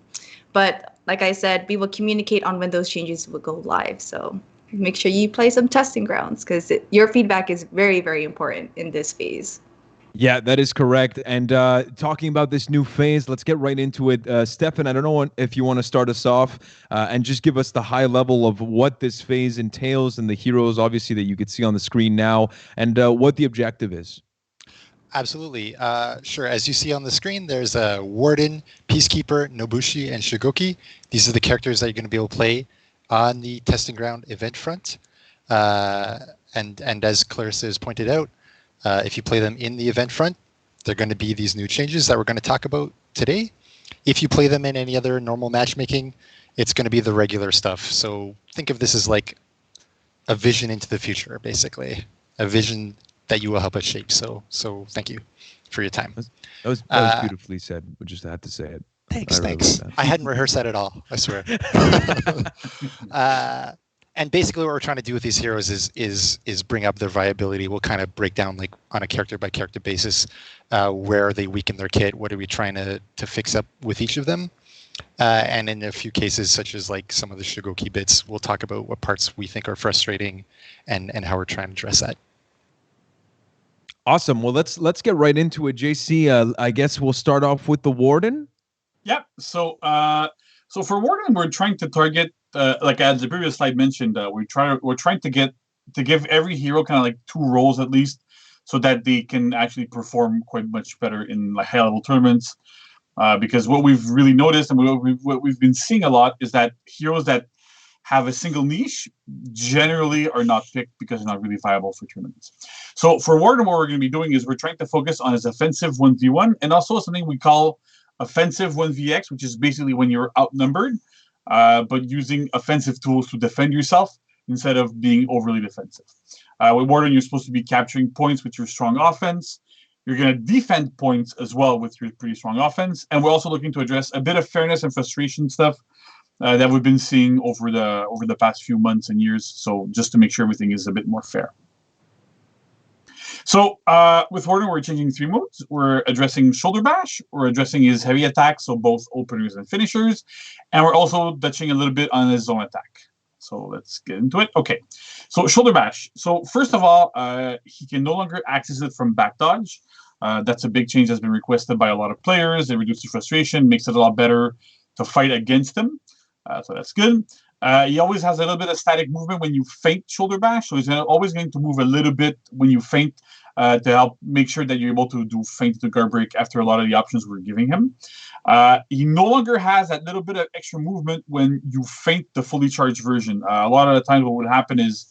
But like I said, we will communicate on when those changes will go live. So make sure you play some Testing Grounds because your feedback is very, very important in this phase. Yeah, that is correct. And talking about this new phase, let's get right into it. Stefan, I don't know if you want to start us off and just give us the high level of what this phase entails and the heroes, obviously, that you could see on the screen now, and what the objective is. Absolutely. Sure. As you see on the screen, there's a Warden, Peacekeeper, Nobushi, and Shigoki. These are the characters that you're going to be able to play on the Testing Ground event front. And as Clarissa has pointed out, if you play them in the event front, they're going to be these new changes that we're going to talk about today. If you play them in any other normal matchmaking, it's going to be the regular stuff. So think of this as like a vision into the future, basically. A vision that you will help us shape. So thank you for your time. That was beautifully said. We just had to say it. Thanks. I hadn't rehearsed that at all, I swear. And basically what we're trying to do with these heroes is bring up their viability. We'll kind of break down like on a character by character basis, where they weaken their kit, what are we trying to fix up with each of them. And in a few cases, such as like some of the Shigoki bits, we'll talk about what parts we think are frustrating and how we're trying to address that. Awesome. Well, let's get right into it, JC. I guess we'll start off with the Warden. Yep. So for Warden, we're trying to target, like as the previous slide mentioned, we're trying to give every hero kind of like 2 roles at least, so that they can actually perform quite much better in like high level tournaments. Because what we've really noticed and what we've been seeing a lot is that heroes that have a single niche generally are not picked because they're not really viable for tournaments. So for Warden, what we're going to be doing is we're trying to focus on his offensive 1v1 and also something we call offensive 1vx, which is basically when you're outnumbered, but using offensive tools to defend yourself instead of being overly defensive. With Warden, you're supposed to be capturing points with your strong offense. You're going to defend points as well with your pretty strong offense. And we're also looking to address a bit of fairness and frustration stuff that we've been seeing over the past few months and years. So just to make sure everything is a bit more fair. So with Warden, we're changing 3 modes. We're addressing Shoulder Bash. We're addressing his heavy attack, so both openers and finishers. And we're also touching a little bit on his zone attack. So let's get into it. Okay, so Shoulder Bash. So first of all, he can no longer access it from back dodge. That's a big change that's been requested by a lot of players. It reduces frustration, makes it a lot better to fight against him. So that's good. He always has a little bit of static movement when you feint Shoulder Bash. So he's always going to move a little bit when you feint to help make sure that you're able to do feint to guard break after a lot of the options we're giving him. He no longer has that little bit of extra movement when you feint the fully charged version. A lot of the times what would happen is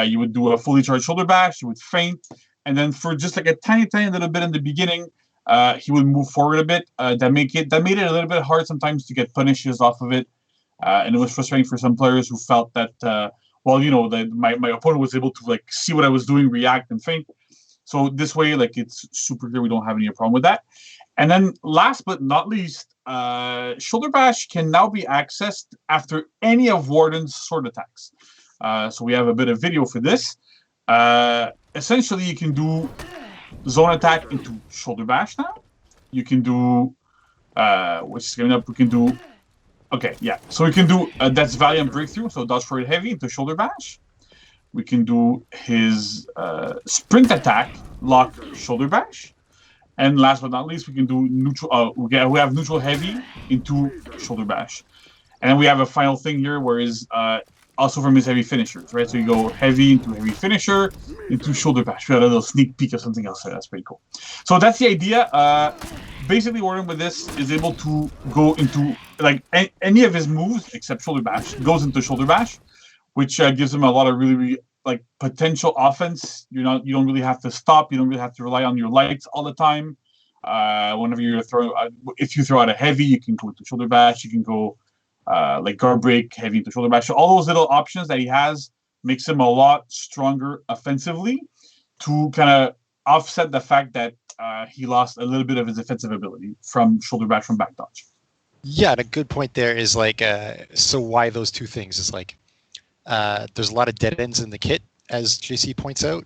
you would do a fully charged Shoulder Bash, you would feint, and then for just like a tiny little bit in the beginning, he would move forward a bit. That made it a little bit hard sometimes to get punishes off of it. And it was frustrating for some players who felt that, my opponent was able to like see what I was doing, react, and feint. So this way, like it's super clear we don't have any problem with that. And then last but not least, Shoulder Bash can now be accessed after any of Warden's sword attacks. So we have a bit of video for this. Essentially, you can do zone attack into shoulder bash now. You can do, which is coming up, we can do, okay, yeah. So we can do, that's Valiant Breakthrough, so dodge forward heavy into shoulder bash. We can do his sprint attack, lock shoulder bash. And last but not least, we can do neutral, we have neutral heavy into shoulder bash. And then we have a final thing here where is also from his heavy finishers, right? So you go heavy into heavy finisher, into shoulder bash. We have a little sneak peek of something else there. That's pretty cool. So that's the idea. Basically, Warden with this is able to go into like any of his moves except shoulder bash goes into shoulder bash, which gives him a lot of really like potential offense. You don't really have to stop. You don't really have to rely on your lights all the time. Whenever you're throwing, if you throw out a heavy, you can go into shoulder bash. You can go like guard break, heavy into shoulder bash. So all those little options that he has makes him a lot stronger offensively to kind of offset the fact that he lost a little bit of his defensive ability from shoulder bash from back dodge. Yeah, and a good point there is like, so why those two things is like, there's a lot of dead ends in the kit, as JC points out,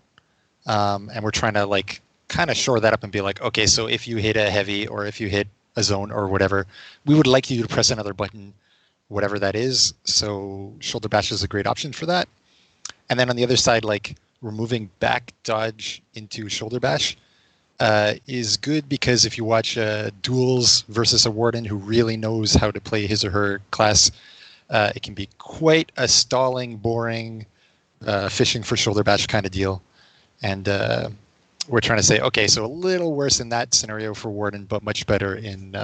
and we're trying to like kind of shore that up and be like, okay, so if you hit a heavy or if you hit a zone or whatever, we would like you to press another button, whatever that is. So shoulder bash is a great option for that. And then on the other side, like removing back dodge into shoulder bash is good because if you watch duels versus a warden who really knows how to play his or her class, it can be quite a stalling, boring, fishing for shoulder bash kind of deal. And we're trying to say, okay, so a little worse in that scenario for warden, but much better in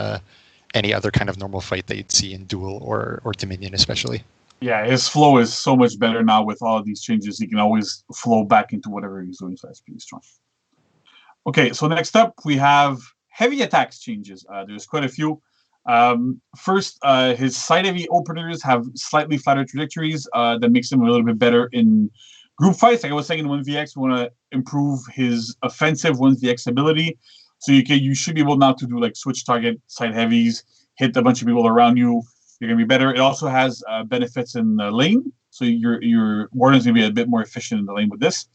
any other kind of normal fight that you'd see in duel or Dominion especially. Yeah, his flow is so much better now with all of these changes. He can always flow back into whatever he's doing, so that's pretty strong. Okay, so next up, we have heavy attacks changes. There's quite a few. First, his side heavy openers have slightly flatter trajectories that makes him a little bit better in group fights. Like I was saying in 1vx, we want to improve his offensive 1vx ability. So you should be able now to do like switch target, side heavies, hit a bunch of people around you. You're going to be better. It also has benefits in the lane. So your warden's going to be a bit more efficient in the lane with this.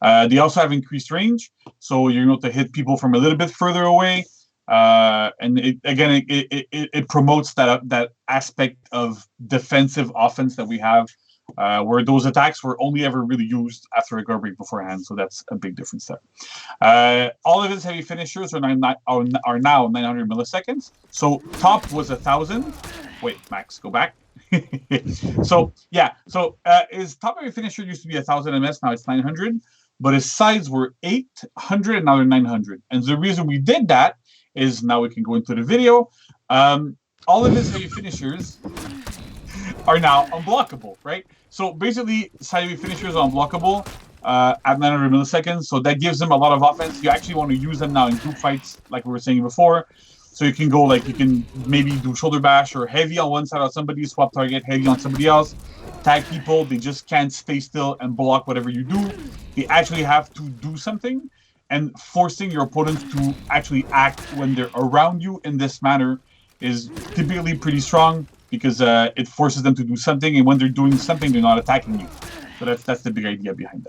They also have increased range. So you're able to hit people from a little bit further away. And it promotes that aspect of defensive offense that we have, where those attacks were only ever really used after a guard break beforehand. So that's a big difference there. All of his heavy finishers are now 900 milliseconds. So top was 1,000. Wait, Max, go back. So his top heavy finisher used to be 1,000 ms. Now it's 900, but his sides were 800 and now they're 900. And the reason we did that is now we can go into the video. All of his heavy finishers are now unblockable, right? So basically, side heavy finishers are unblockable at 900 milliseconds. So that gives them a lot of offense. You actually want to use them now in group fights, like we were saying before. So you can go you can maybe do shoulder bash or heavy on one side of somebody, swap target, heavy on somebody else, tag people. They just can't stay still and block whatever you do. They actually have to do something. And forcing your opponents to actually act when they're around you in this manner is typically pretty strong because it forces them to do something, and when they're doing something, they're not attacking you. So that's the big idea behind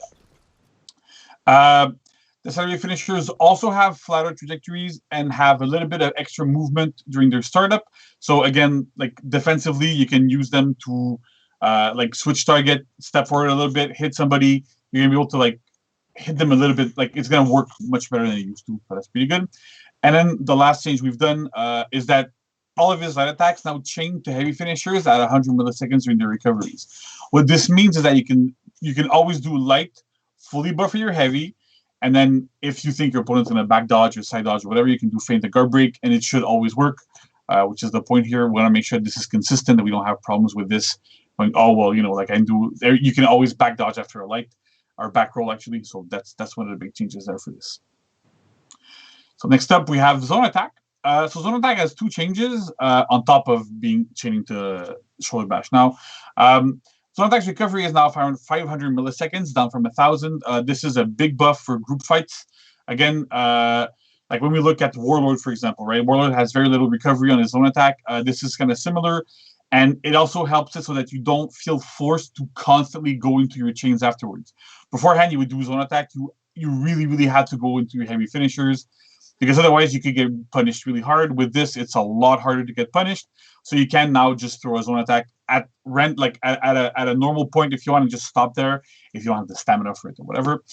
that. The side heavy finishers also have flatter trajectories and have a little bit of extra movement during their startup. So again, like defensively, you can use them to like switch target, step forward a little bit, hit somebody. You're gonna be able to like hit them a little bit, like it's going to work much better than it used to, but that's pretty good. And then the last change we've done is that all of his light attacks now chain to heavy finishers at 100 milliseconds during their recoveries. What this means is that you can always do light, fully buffer your heavy, and then if you think your opponent's going to back dodge or side dodge or whatever, you can do feint the guard break, and it should always work, which is the point here. We want to make sure this is consistent, that we don't have problems with this. Going, oh, well, like I do, you can always back dodge after a light. Our back roll actually, so that's one of the big changes there for this. So next up we have zone attack. So zone attack has two changes on top of being chaining to shoulder bash. Now, zone attack's recovery is now 500 milliseconds, down from 1,000. This is a big buff for group fights. Again, like when we look at Warlord, for example, right? Warlord has very little recovery on his zone attack. This is kind of similar. And it also helps it so that you don't feel forced to constantly go into your chains afterwards. Beforehand, you would do zone attack. You really, really had to go into your heavy finishers because otherwise you could get punished really hard. With this, it's a lot harder to get punished. So you can now just throw a zone attack at a normal point if you want to just stop there, if you don't have the stamina for it or whatever.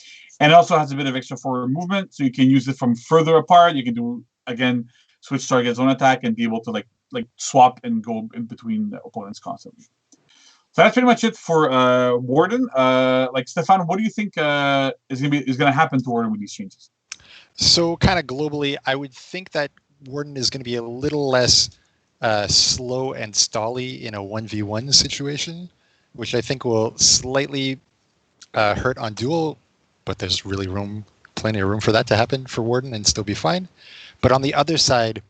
And it also has a bit of extra forward movement, so you can use it from further apart. You can do, again, switch target zone attack and be able to like swap and go in between the opponents constantly. So that's pretty much it for Warden. Stefan, what do you think is gonna happen to Warden with these changes? So kind of globally, I would think that Warden is going to be a little less slow and stally in a 1v1 situation, which I think will slightly hurt on duel, but there's really plenty of room for that to happen for Warden and still be fine. But on the other side,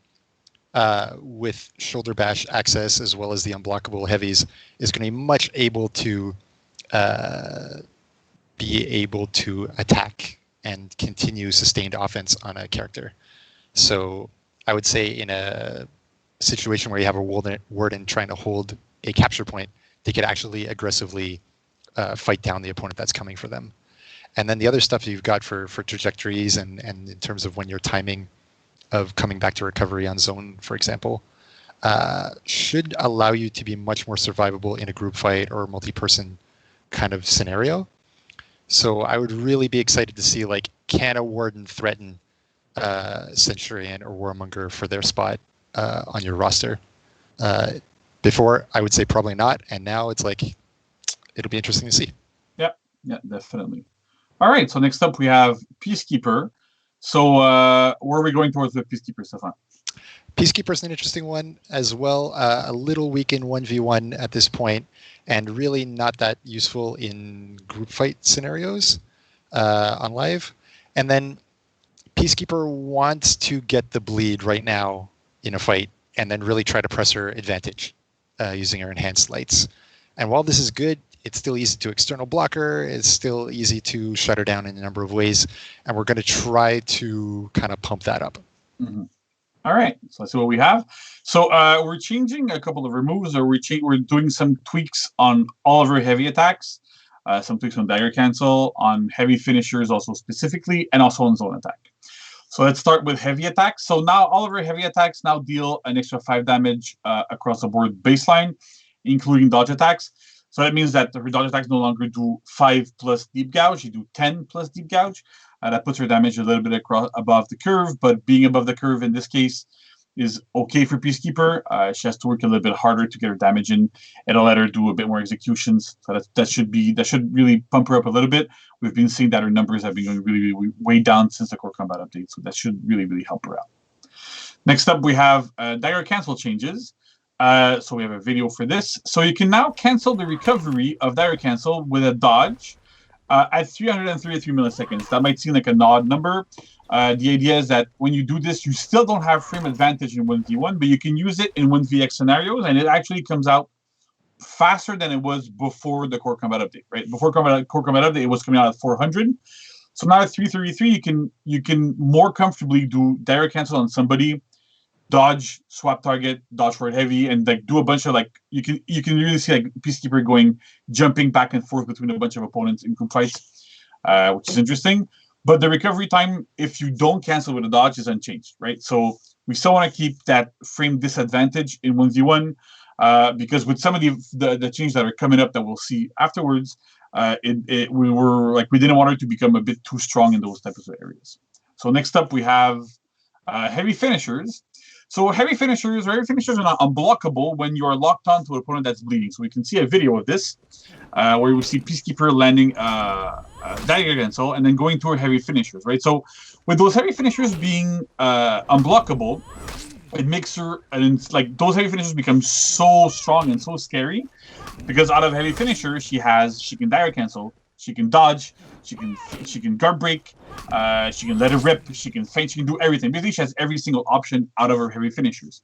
with shoulder bash access as well as the unblockable heavies, is going to be much able to attack and continue sustained offense on a character. So I would say in a situation where you have a Warden trying to hold a capture point, they could actually aggressively fight down the opponent that's coming for them. And then the other stuff you've got for trajectories and in terms of when you're timing of coming back to recovery on zone, for example, should allow you to be much more survivable in a group fight or multi-person kind of scenario. So I would really be excited to see, like, can a Warden threaten Centurion or Warmonger for their spot on your roster? Before, I would say probably not, and now it's like, it'll be interesting to see. Yeah, definitely. All right, so next up we have Peacekeeper. So where are we going towards the Peacekeeper, Stefan? Peacekeeper's an interesting one as well. A little weak in 1v1 at this point, and really not that useful in group fight scenarios on live. And then Peacekeeper wants to get the bleed right now in a fight, and then really try to press her advantage using her enhanced lights. And while this is good, it's still easy to external blocker. It's still easy to shut her down in a number of ways, and we're going to try to kind of pump that up. Mm-hmm. All right, so let's see what we have. So we're changing a couple of removes, or we're doing some tweaks on all of our heavy attacks, some tweaks on dagger cancel, on heavy finishers also specifically, and also on zone attack. So let's start with heavy attacks. So now all of our heavy attacks now deal an extra 5 damage across the board baseline, including dodge attacks. So that means that the dodge attacks no longer do 5 plus deep gouge, you do 10 plus deep gouge. That puts her damage a little bit above the curve, but being above the curve in this case is okay for Peacekeeper. She has to work a little bit harder to get her damage in. It'll let her do a bit more executions. So that should really pump her up a little bit. We've been seeing that her numbers have been going really, really way down since the Core Combat update, so that should really, really help her out. Next up, we have dagger cancel changes. So we have a video for this. So you can now cancel the recovery of dagger cancel with a dodge at 333 milliseconds. That might seem like an odd number. The idea is that when you do this, you still don't have frame advantage in 1v1, but you can use it in 1vx scenarios, and it actually comes out faster than it was before the Core Combat update, right? Before Core Combat update, it was coming out at 400. So now at 333, you can more comfortably do dagger cancel on somebody, dodge, swap target, dodge for heavy, and like do a bunch of like you can really see like Peacekeeper jumping back and forth between a bunch of opponents in group fights, which is interesting. But the recovery time, if you don't cancel with a dodge, is unchanged, right? So we still want to keep that frame disadvantage in 1v1 because with some of the changes that are coming up that we'll see afterwards, we didn't want it to become a bit too strong in those types of areas. So next up we have heavy finishers. So heavy finishers are not unblockable when you are locked onto an opponent that's bleeding. So we can see a video of this where we see Peacekeeper landing dagger cancel and then going to her heavy finishers, right? So with those heavy finishers being unblockable, it makes her, and it's like those heavy finishers become so strong and so scary because out of heavy finishers, she can dagger cancel, she can dodge, she can guard break, she can let it rip, she can feint, she can do everything. Basically, she has every single option out of her heavy finishers.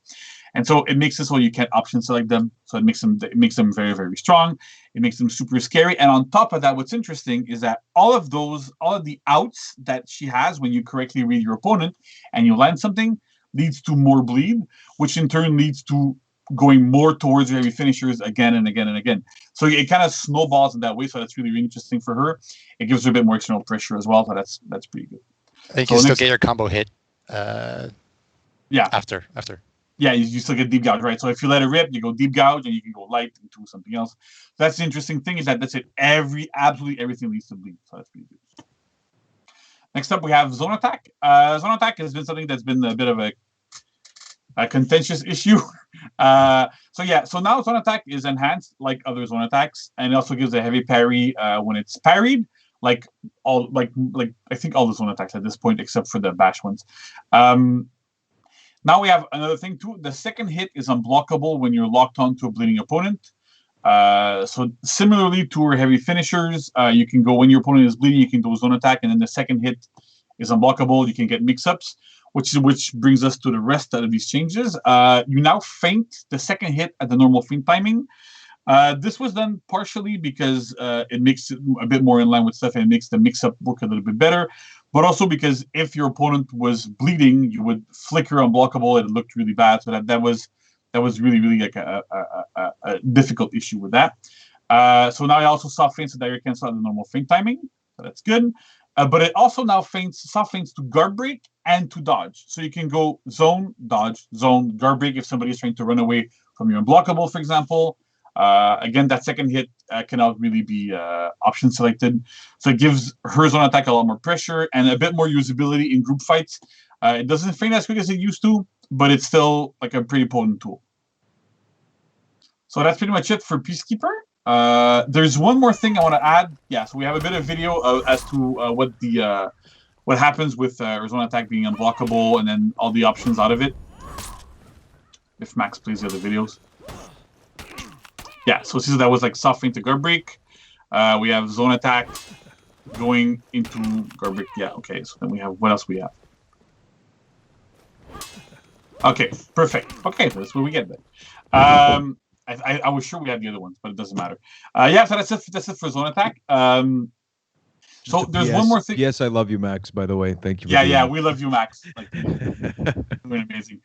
And so it makes it so you can't option select them. So it makes them very, very strong. It makes them super scary. And on top of that, what's interesting is that all of the outs that she has when you correctly read your opponent and you land something leads to more bleed, which in turn leads to going more towards your heavy finishers again and again and again. So it kind of snowballs in that way. So that's really, really interesting for her. It gives her a bit more external pressure as well. So that's pretty good. I think you still get your combo hit. Yeah. After. Yeah, you still get deep gouge, right? So if you let it rip, you go deep gouge, and you can go light into something else. That's the interesting thing is that's it. Absolutely everything leads to bleed. So that's pretty good. Next up, we have zone attack. Zone attack has been something that's been a bit of a contentious issue. So now zone attack is enhanced like other zone attacks, and it also gives a heavy parry when it's parried. I think all the zone attacks at this point, except for the bash ones. Now we have another thing too. The second hit is unblockable when you're locked onto a bleeding opponent. So similarly to our heavy finishers, you can go when your opponent is bleeding, you can do zone attack, and then the second hit is unblockable. You can get mix-ups, which brings us to the rest of these changes. You now feint the second hit at the normal feint timing. This was done partially because it makes it a bit more in line with stuff and it makes the mix-up work a little bit better, but also because if your opponent was bleeding, you would flicker unblockable and it looked really bad. So that was really, really like a difficult issue with that. So now I also soft feints the direct cancel at the normal feint timing. So that's good. But it also now soft feints to guard break and to dodge. So you can go zone, dodge, zone, guard break if somebody is trying to run away from your unblockable, for example. Again, that second hit cannot really be option selected. So it gives her zone attack a lot more pressure and a bit more usability in group fights. It doesn't feint as quick as it used to, but it's still like a pretty potent tool. So that's pretty much it for Peacekeeper. There's one more thing I want to add. Yeah, so we have a bit of video as to what happens with her zone attack being unblockable and then all the options out of it. If Max plays the other videos. Yeah, so since that was like soft feint to guard break, we have zone attack going into guard break. Yeah, okay. So then we have what else we have? Okay, perfect. Okay, so that's what we get then. I was sure we had the other ones, but it doesn't matter. Yeah, so that's it for zone attack. So there's one more thing. Yes, I love you, Max. By the way, thank you. Yeah, we love you, Max. Like, doing amazing.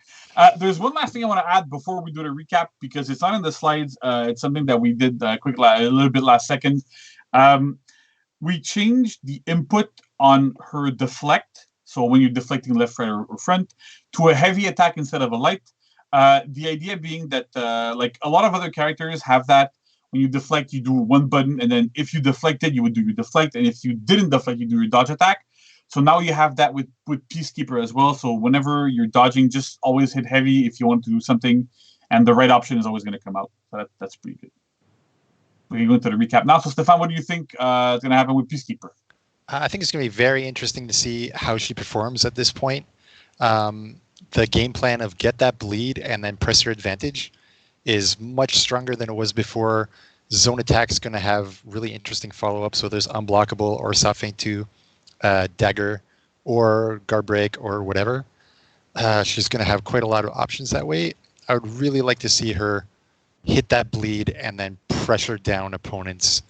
There's one last thing I want to add before we do the recap because it's not in the slides. It's something that we did a little bit last second. We changed the input on her deflect. So when you're deflecting left, right, or front, to a heavy attack instead of a light. The idea being that like a lot of other characters have that. When you deflect, you do one button, and then if you deflected, you would do your deflect, and if you didn't deflect, you do your dodge attack. So now you have that with Peacekeeper as well. So whenever you're dodging, just always hit heavy if you want to do something, and the right option is always going to come out. So that's pretty good. We can go into the recap now. So Stefan, what do you think is going to happen with Peacekeeper? I think it's going to be very interesting to see how she performs at this point. The game plan of get that bleed and then press your advantage is much stronger than it was before. Zone attack is going to have really interesting follow-up. So there's unblockable or soft feint to dagger or guard break or whatever. She's going to have quite a lot of options that way. I would really like to see her hit that bleed and then pressure down opponents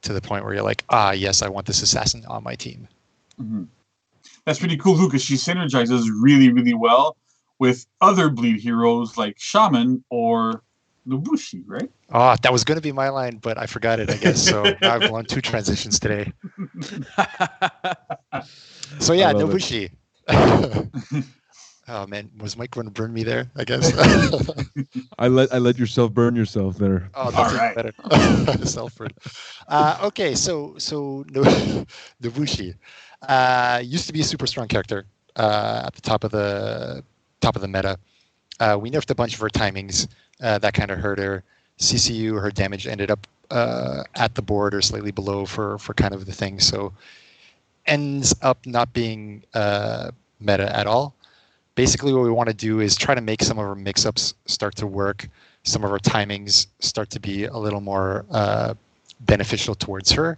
to the point where you're like, yes, I want this assassin on my team. Mm-hmm. That's pretty cool, too, because she synergizes really, really well with other bleed heroes like Shaman or Nobushi, right? Oh, that was going to be my line, but I forgot it, I guess. So now I've won 2 transitions today. So yeah, Nobushi. Oh man, was Mike going to burn me there? I guess. I let yourself burn yourself there. Oh, that's right. Better. Self-burn. Okay, so Nobushi used to be a super strong character at the top of the meta. We nerfed a bunch of her timings. That kind of hurt her. CCU, her damage ended up at the board or slightly below for kind of the thing. So ends up not being meta at all. Basically, what we want to do is try to make some of our mix-ups start to work. Some of our timings start to be a little more beneficial towards her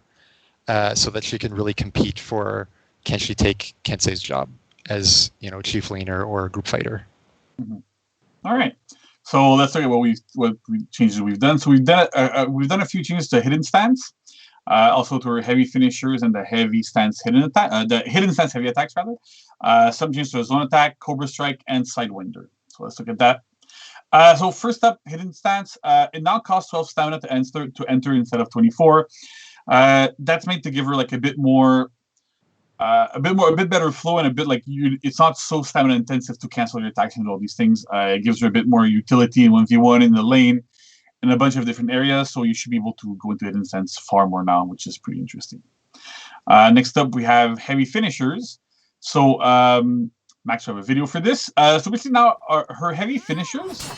so that she can really compete for can she take Kensei's job as chief laner or group fighter. Mm-hmm. All right. So let's look at what changes we've done. So we've done a few changes to hidden stance, also to our heavy finishers and the heavy stance hidden attack, the hidden stance heavy attacks rather. Some changes to zone attack, Cobra Strike, and Sidewinder. So let's look at that. So first up, hidden stance. It now costs 12 stamina to enter instead of 24. That's meant to give her like a bit better flow, and a bit like it's not so stamina intensive to cancel your attacks and all these things. It gives her a bit more utility in 1v1 in the lane, in a bunch of different areas. So you should be able to go into hidden stance far more now, which is pretty interesting. Next up, we have heavy finishers. So Max, we have a video for this. So basically now her heavy finishers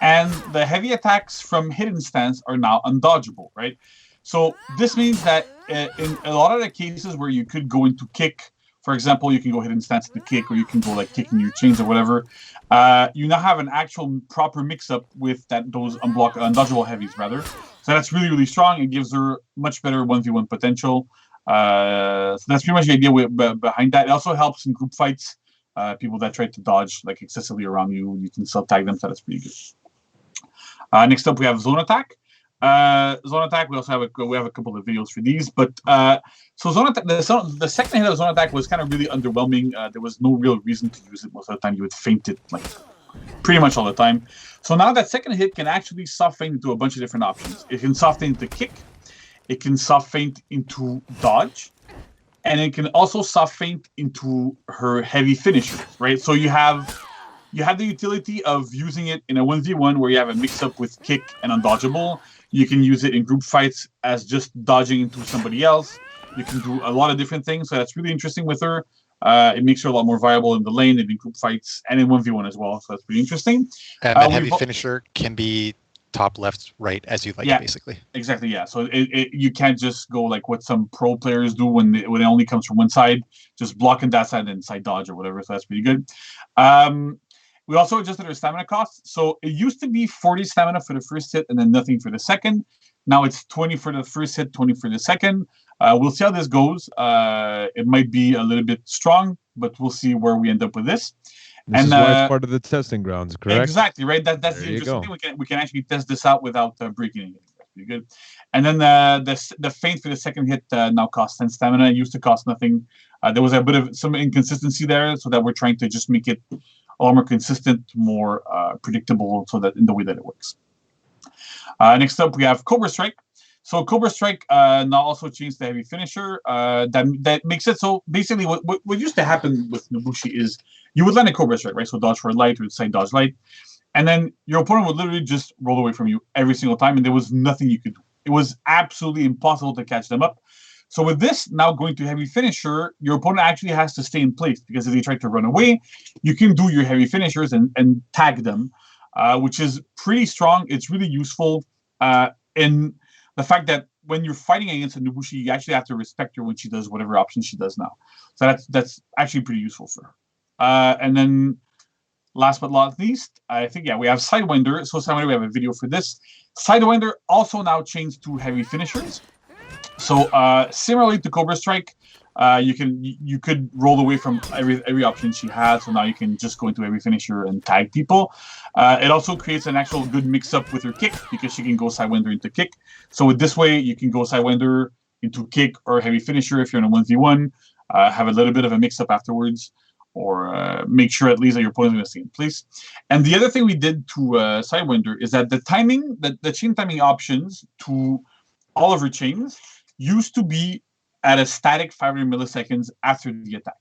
and the heavy attacks from hidden stance are now undodgeable, right? So this means that in a lot of the cases where you could go into kick, for example, you can go hidden stance to kick, or you can go like kicking your chains or whatever. You now have an actual proper mix-up with those undodgeable heavies, rather. So that's really, really strong. It gives her much better 1v1 potential. So that's pretty much the idea behind that. It also helps in group fights. People that try to dodge like excessively around you, you can still tag them, so that's pretty good. Next up, we have zone attack. Zone attack. We also have a couple of videos for these, but so zone attack. The second hit of zone attack was kind of really underwhelming. There was no real reason to use it. Most of the time, you would feint it like pretty much all the time. So now that second hit can actually soft feint into a bunch of different options. It can soft feint into kick. It can soft feint into dodge. And it can also soft feint into her heavy finishers, right? So you have the utility of using it in a 1v1 where you have a mix-up with kick and undodgeable. You can use it in group fights as just dodging into somebody else. You can do a lot of different things, so that's really interesting with her. It makes her a lot more viable in the lane and in group fights and in 1v1 as well, so that's pretty interesting. And that heavy finisher can be top, left, right, as you like, basically. Exactly, yeah. So you can't just go like what some pro players do when it only comes from one side, just blocking that side and side dodge or whatever. So that's pretty good. We also adjusted our stamina cost. So it used to be 40 stamina for the first hit and then nothing for the second. Now it's 20 for the first hit, 20 for the second. We'll see how this goes. It might be a little bit strong, but we'll see where we end up with this. This is why it's part of the testing grounds, correct? Exactly, right? That's the interesting thing. We can actually test this out without breaking anything. That's pretty good. And then the feint for the second hit now costs 10 stamina. It used to cost nothing. There was a bit of some inconsistency there, so that we're trying to just make it a lot more consistent, more predictable, so that in the way that it works. Next up, we have Cobra Strike. So Cobra Strike now also changed the heavy finisher. That makes it so basically what used to happen with Nobushi is you would land a Cobra Strike, right? So dodge for light or side dodge light. And then your opponent would literally just roll away from you every single time, and there was nothing you could do. It was absolutely impossible to catch them up. So with this now going to heavy finisher, your opponent actually has to stay in place, because if they try to run away, you can do your heavy finishers and tag them, which is pretty strong. It's really useful in the fact that when you're fighting against a Nobushi, you actually have to respect her when she does whatever option she does now. So that's actually pretty useful for her. And then last but not least, I think, we have Sidewinder. So Sidewinder, we have a video for this. Sidewinder also now changed to heavy finishers. So similarly to Cobra Strike, you could roll away from every option she had. So now you can just go into heavy finisher and tag people. It also creates an actual good mix-up with her kick, because she can go Sidewinder into kick. So with this way, you can go Sidewinder into kick or heavy finisher if you're in a 1v1. Have a little bit of a mix-up afterwards, or make sure at least that your opponent's going to stay in place. And the other thing we did to Sidewinder is that the chain timing options to all of her chains used to be at a static 500 milliseconds after the attack.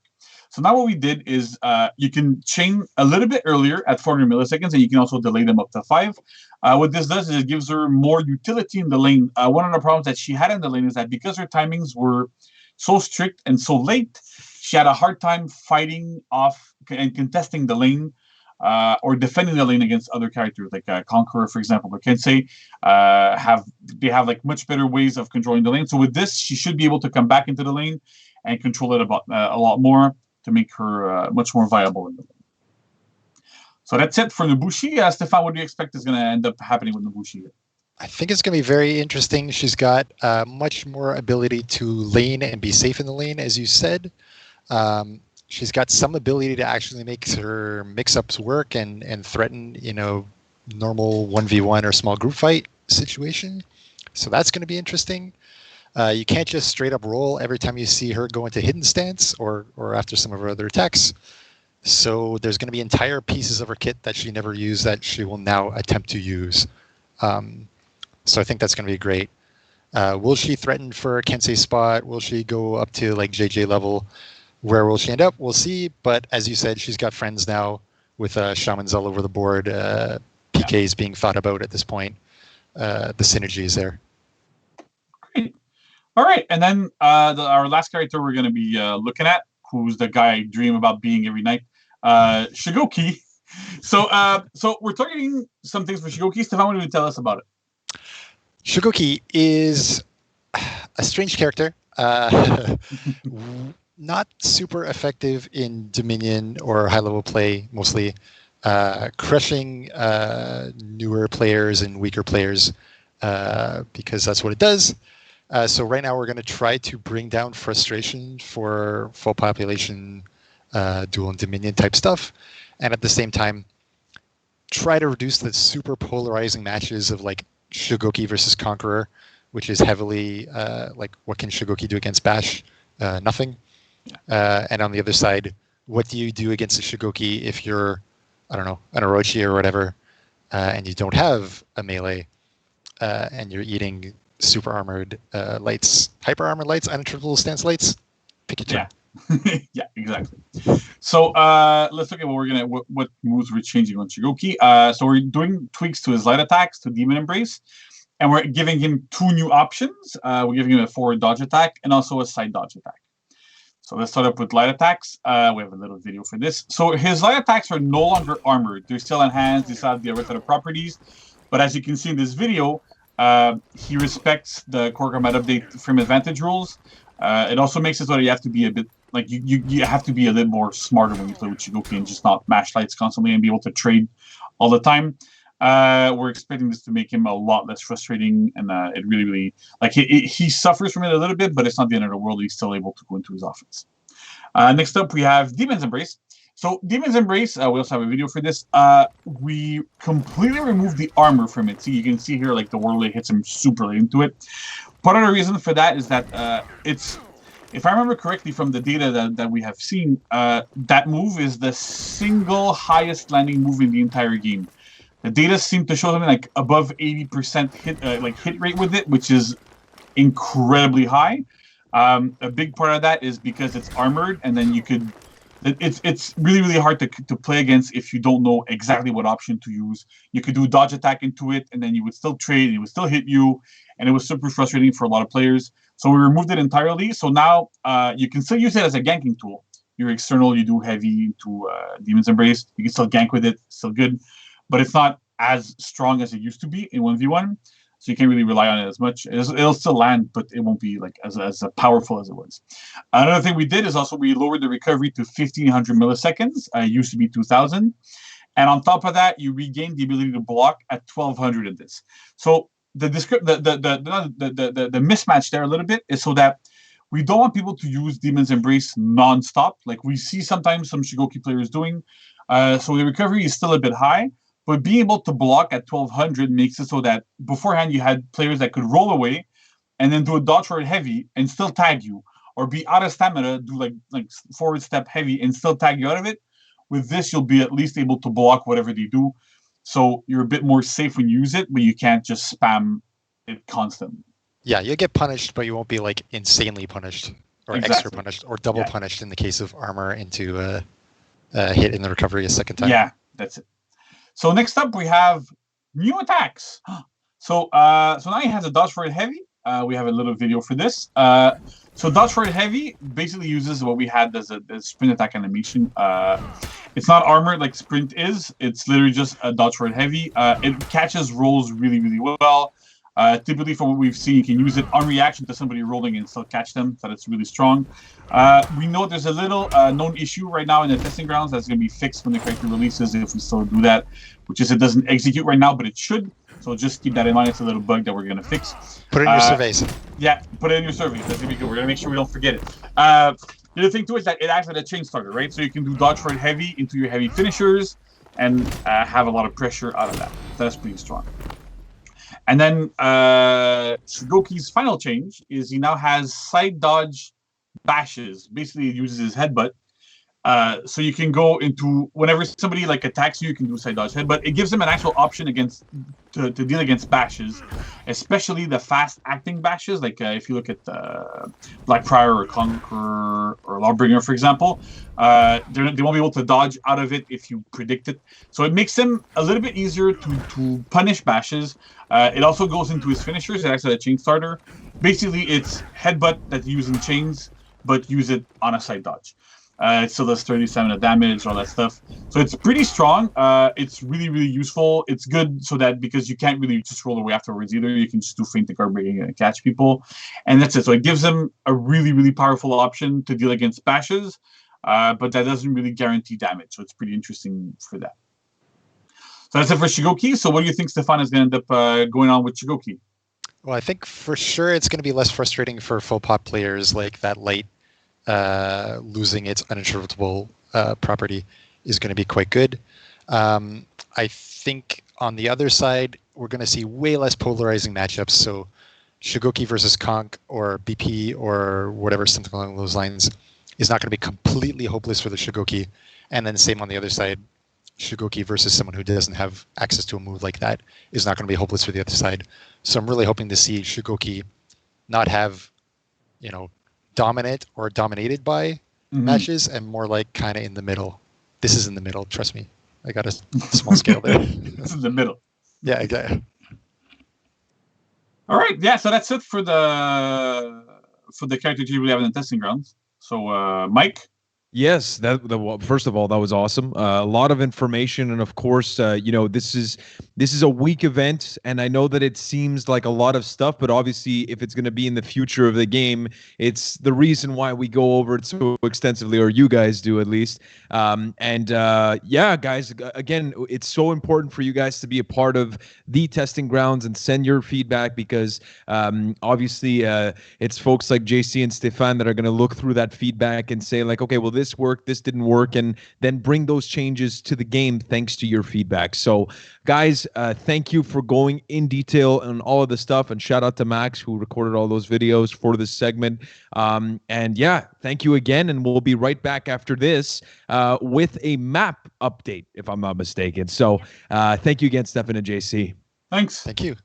So now what we did is you can chain a little bit earlier at 400 milliseconds, and you can also delay them up to 5. What this does is it gives her more utility in the lane. One of the problems that she had in the lane is that because her timings were so strict and so late, she had a hard time fighting off and contesting the lane, or defending the lane against other characters like Conqueror, for example, or Kensei. They have like much better ways of controlling the lane. So with this, she should be able to come back into the lane and control it a lot more to make her much more viable in the lane. So that's it for Nobushi. Stefan, what do you expect is going to end up happening with Nobushi here? I think it's going to be very interesting. She's got much more ability to lane and be safe in the lane, as you said. She's got some ability to actually make her mix-ups work and threaten, normal 1v1 or small group fight situation. So that's going to be interesting. You can't just straight up roll every time you see her go into hidden stance or after some of her other attacks. So there's going to be entire pieces of her kit that she never used that she will now attempt to use. So I think that's going to be great. Will she threaten for a Kensei spot? Will she go up to like JJ level? Where will she end up? We'll see. But as you said, she's got friends now with shamans all over the board. PKs being thought about at this point. The synergy is there. Great. All right. And then our last character we're going to be looking at, who's the guy I dream about being every night, Shigoki. So we're targeting some things for Shigoki. Stefan, what do you tell us about it? Shigoki is a strange character. Not super effective in Dominion or high-level play, mostly. Crushing newer players and weaker players because that's what it does. So right now we're going to try to bring down frustration for full population dual and Dominion type stuff. And at the same time, try to reduce the super polarizing matches of like Shigoki versus Conqueror, which is heavily like what can Shigoki do against Bash? Nothing. And on the other side, what do you do against a Shigoki if you're, I don't know, an Orochi or whatever, and you don't have a melee, and you're eating super armored lights, hyper armored lights, untriple stance lights? Pick your turn. Yeah. Yeah, exactly. So let's look at what moves we're changing on Shigoki. So we're doing tweaks to his light attacks, to Demon Embrace, and we're giving him 2 new options. We're giving him a forward dodge attack and also a side dodge attack. So let's start up with light attacks. We have a little video for this. So his light attacks are no longer armored. They're still enhanced. They still have the other products. But as you can see in this video, he respects the Core Combat Update Frame Advantage rules. It also makes it so that you have to be a bit like you have to be a little more smarter when you play with Shigoki and just not mash lights constantly and be able to trade all the time. We're expecting this to make him a lot less frustrating, and it really like he suffers from it a little bit, but it's not the end of the world. He's still able to go into his offense. Next up, we have Demon's Embrace. So Demon's Embrace, we also have a video for this. We completely removed the armor from it. So you can see here, like the Warlord hits him super late into it. Part of the reason for that is that it's, if I remember correctly from the data that we have seen, that move is the single highest landing move in the entire game. The data seem to show something like above 80% hit rate with it, which is incredibly high. A big part of that is because it's armored, and then you could. It's really hard to play against if you don't know exactly what option to use. You could do dodge attack into it, and then you would still trade, and it would still hit you, and it was super frustrating for a lot of players. So we removed it entirely. So now you can still use it as a ganking tool. You're external, you do heavy into Demon's Embrace. You can still gank with it, still good, but it's not as strong as it used to be in 1v1. So you can't really rely on it as much. It'll still land, but it won't be like as powerful as it was. Another thing we did is also we lowered the recovery to 1500 milliseconds. It used to be 2000. And on top of that, you regain the ability to block at 1200 of this. So the mismatch there a little bit is so that we don't want people to use Demon's Embrace non-stop, like we see sometimes some Shigoki players doing. So the recovery is still a bit high. But being able to block at 1200 makes it so that beforehand you had players that could roll away and then do a dodge forward heavy and still tag you, or be out of stamina, do like forward step heavy and still tag you out of it. With this, you'll be at least able to block whatever they do. So you're a bit more safe when you use it, but you can't just spam it constantly. Yeah, you'll get punished, but you won't be like insanely punished or extra punished or double punished in the case of armor into hit in the recovery a second time. Yeah, that's it. So next up, we have new attacks. So now he has a dodge forward heavy. We have a little video for this. So dodge forward heavy basically uses what we had as a sprint attack animation. It's not armored like sprint is. It's literally just a dodge forward heavy. It catches rolls really well. Typically, from what we've seen, you can use it on reaction to somebody rolling and still catch them. So that's really strong. We know there's a little known issue right now in the testing grounds that's going to be fixed when the character releases if we still do that, which is it doesn't execute right now, but it should. So just keep that in mind. It's a little bug that we're going to fix. Put it in your surveys. Yeah, put it in your survey. That's going to be good. We're going to make sure we don't forget it. The other thing, too, is that it acts like a chain starter, right? So you can do dodge forward heavy into your heavy finishers and have a lot of pressure out of that. That's pretty strong. And then Shigoki's final change is he now has side dodge bashes. Basically, he uses his headbutt. So you can go into whenever somebody like attacks you, you can do side dodge head, but it gives them an actual option to deal against bashes, especially the fast acting bashes. Like if you look at Blackfriar or Conqueror or Lawbringer, for example, they won't be able to dodge out of it if you predict it. So it makes them a little bit easier to punish bashes. It also goes into his finishers. It acts as a chain starter. Basically, it's headbutt that you use in chains, but use it on a side dodge. It still does 37 of damage, all that stuff. So it's pretty strong. It's really, really useful. It's good so that because you can't really just roll away afterwards either, you can just do feint the card breaking and catch people. And that's it. So it gives them a really, really powerful option to deal against bashes, but that doesn't really guarantee damage. So it's pretty interesting for that. So that's it for Shigoki. So what do you think Stefan is going to end up going on with Shigoki? Well, I think for sure it's going to be less frustrating for full pop players like that light. Losing its uninterruptible property is going to be quite good. I think on the other side, we're going to see way less polarizing matchups. So Shigoki versus Conk or BP or whatever, something along those lines, is not going to be completely hopeless for the Shigoki. And then same on the other side, Shigoki versus someone who doesn't have access to a move like that is not going to be hopeless for the other side. So I'm really hoping to see Shigoki not have, dominant or dominated by matches and more like kind of in the middle. This is in the middle, trust me. I got a small scale there. This is the middle. Yeah, exactly. All right, yeah, so that's it for the character we have in the testing grounds. So Mike? Yes, first of all, that was awesome. A lot of information, and of course, this is a week event, and I know that it seems like a lot of stuff, but obviously, if it's going to be in the future of the game, it's the reason why we go over it so extensively, or you guys do at least. Guys, again, it's so important for you guys to be a part of the testing grounds and send your feedback because obviously, it's folks like JC and Stefan that are going to look through that feedback and say like, okay, well, this worked, this didn't work, and then bring those changes to the game thanks to your feedback. So guys, thank you for going in detail on all of the stuff, and shout out to Max who recorded all those videos for this segment. Thank you again, and we'll be right back after this with a map update, if I'm not mistaken. So thank you again, Stefan and JC. Thanks. Thank you.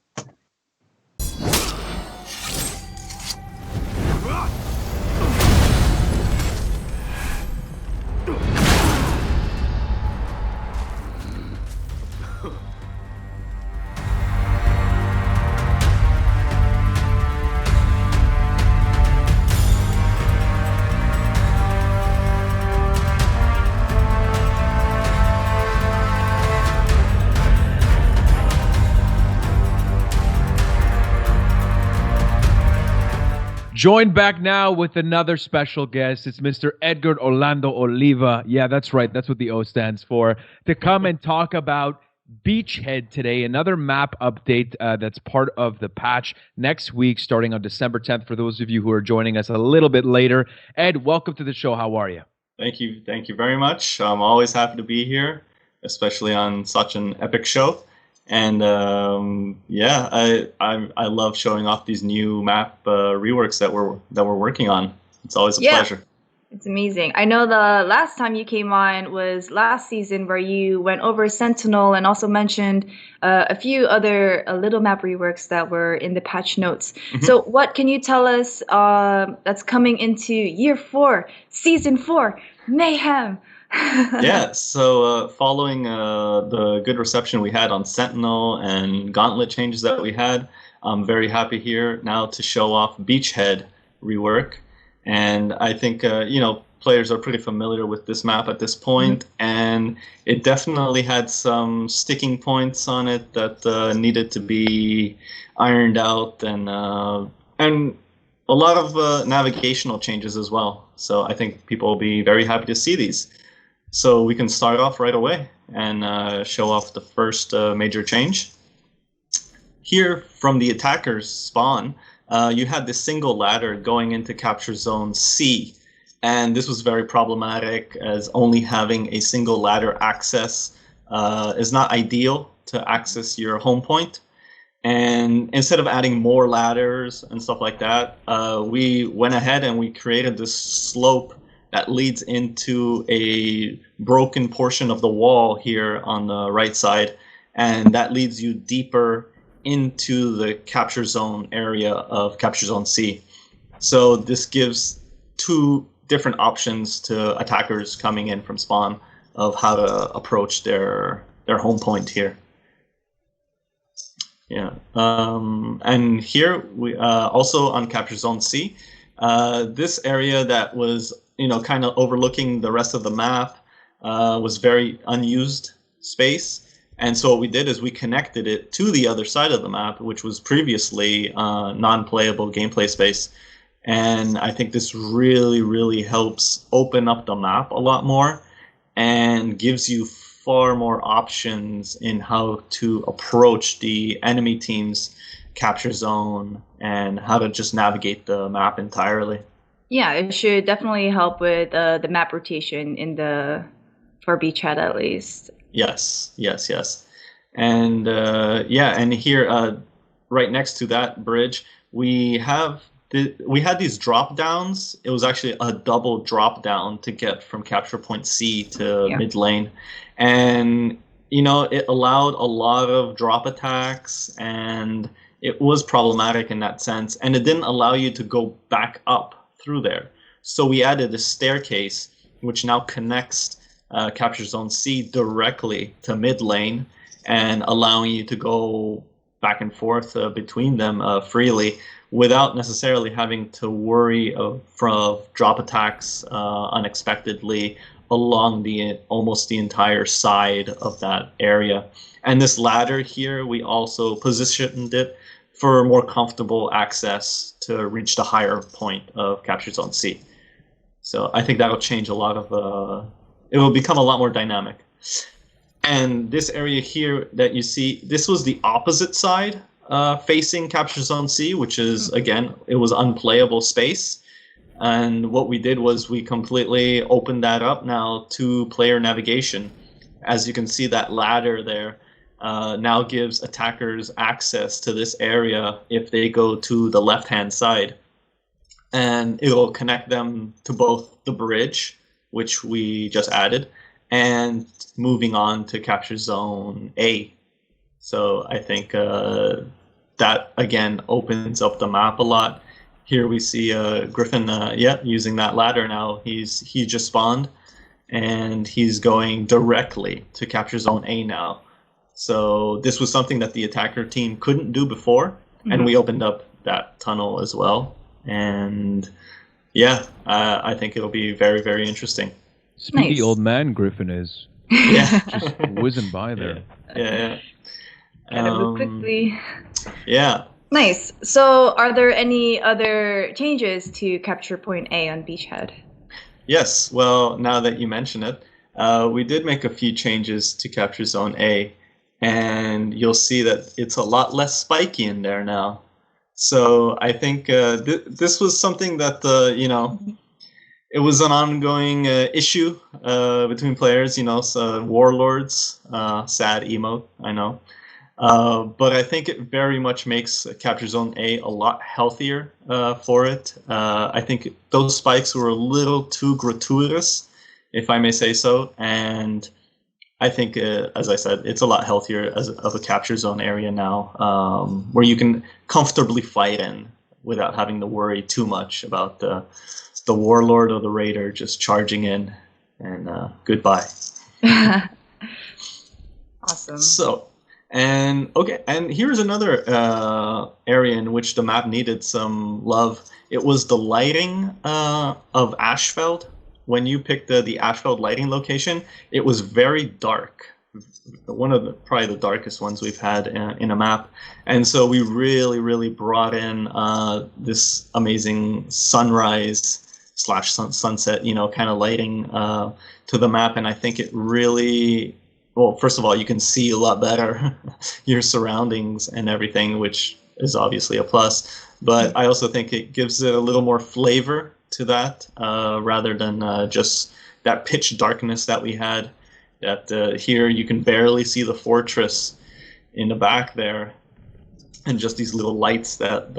Joined back now with another special guest. It's Mr. Edgar Orlando Oliva. Yeah, that's right. That's what the O stands for. To come and talk about Beachhead today, another map update that's part of the patch next week, starting on December 10th, for those of you who are joining us a little bit later. Ed, welcome to the show. How are you? Thank you. Thank you very much. I'm always happy to be here, especially on such an epic show. And I love showing off these new map reworks that we're working on. It's always a pleasure. It's amazing. I know the last time you came on was last season, where you went over Sentinel and also mentioned a few other little map reworks that were in the patch notes. Mm-hmm. So what can you tell us that's coming into year 4, season 4, Mayhem? Yeah, so following the good reception we had on Sentinel and Gauntlet changes that we had, I'm very happy here now to show off Beachhead rework. And I think, players are pretty familiar with this map at this point, and it definitely had some sticking points on it that needed to be ironed out, and a lot of navigational changes as well. So I think people will be very happy to see these. So we can start off right away and show off the first major change. Here from the attacker's spawn, you had this single ladder going into capture zone C. And this was very problematic, as only having a single ladder access is not ideal to access your home point. And instead of adding more ladders and stuff like that, we went ahead and we created this slope that leads into a broken portion of the wall here on the right side, and that leads you deeper into the capture zone area of Capture Zone C. So this gives two different options to attackers coming in from spawn of how to approach their home point here. Yeah, and here we also on Capture Zone C, this area that was kind of overlooking the rest of the map was very unused space, and so what we did is we connected it to the other side of the map, which was previously non-playable gameplay space. And I think this really helps open up the map a lot more and gives you far more options in how to approach the enemy team's capture zone and how to just navigate the map entirely. Yeah, it should definitely help with the map rotation for beachhead at least. Yes. And and here right next to that bridge, we had these drop downs. It was actually a double drop down to get from capture point C to mid lane. And, it allowed a lot of drop attacks, and it was problematic in that sense. And it didn't allow you to go back up through there. So we added a staircase, which now connects Capture Zone C directly to mid lane and allowing you to go back and forth between them freely, without necessarily having to worry of drop attacks unexpectedly along almost the entire side of that area. And this ladder here, we also positioned it for more comfortable access to reach the higher point of Capture Zone C. So I think that'll change a lot of, it will become a lot more dynamic. And this area here that you see, this was the opposite side facing Capture Zone C, which is, again, it was unplayable space. And what we did was we completely opened that up now to player navigation. As you can see, that ladder there now gives attackers access to this area if they go to the left-hand side. And it'll connect them to both the bridge, which we just added, and moving on to Capture Zone A. So I think that, again, opens up the map a lot. Here we see Gryphon, using that ladder now. He just spawned, and he's going directly to Capture Zone A now. So this was something that the attacker team couldn't do before, and we opened up that tunnel as well. And I think it'll be very, very interesting. Speedy old man Gryphon is. Yeah. Just whizzing by there. Yeah. Gotta move quickly. Yeah. Nice. So are there any other changes to Capture Point A on Beachhead? Yes. Well, now that you mention it, we did make a few changes to Capture Zone A, and you'll see that it's a lot less spiky in there now. So I think this was something that, it was an ongoing issue between players, so warlords, sad emote, I know. But I think it very much makes Capture Zone A a lot healthier for it. I think those spikes were a little too gratuitous, if I may say so. And I think, as I said, it's a lot healthier of a Capture Zone area now, where you can comfortably fight in without having to worry too much about the warlord or the raider just charging in, and goodbye. Awesome. So, and here's another area in which the map needed some love. It was the lighting of Ashfeld. When you picked the Ashfeld lighting location, it was very dark. One of probably the darkest ones we've had in a map. And so we really brought in this amazing sunrise/sunset, kind of lighting to the map. And I think it really, well, first of all, you can see a lot better your surroundings and everything, which is obviously a plus. But I also think it gives it a little more flavor to that, rather than just that pitch darkness that we had. That here you can barely see the fortress in the back there, and just these little lights that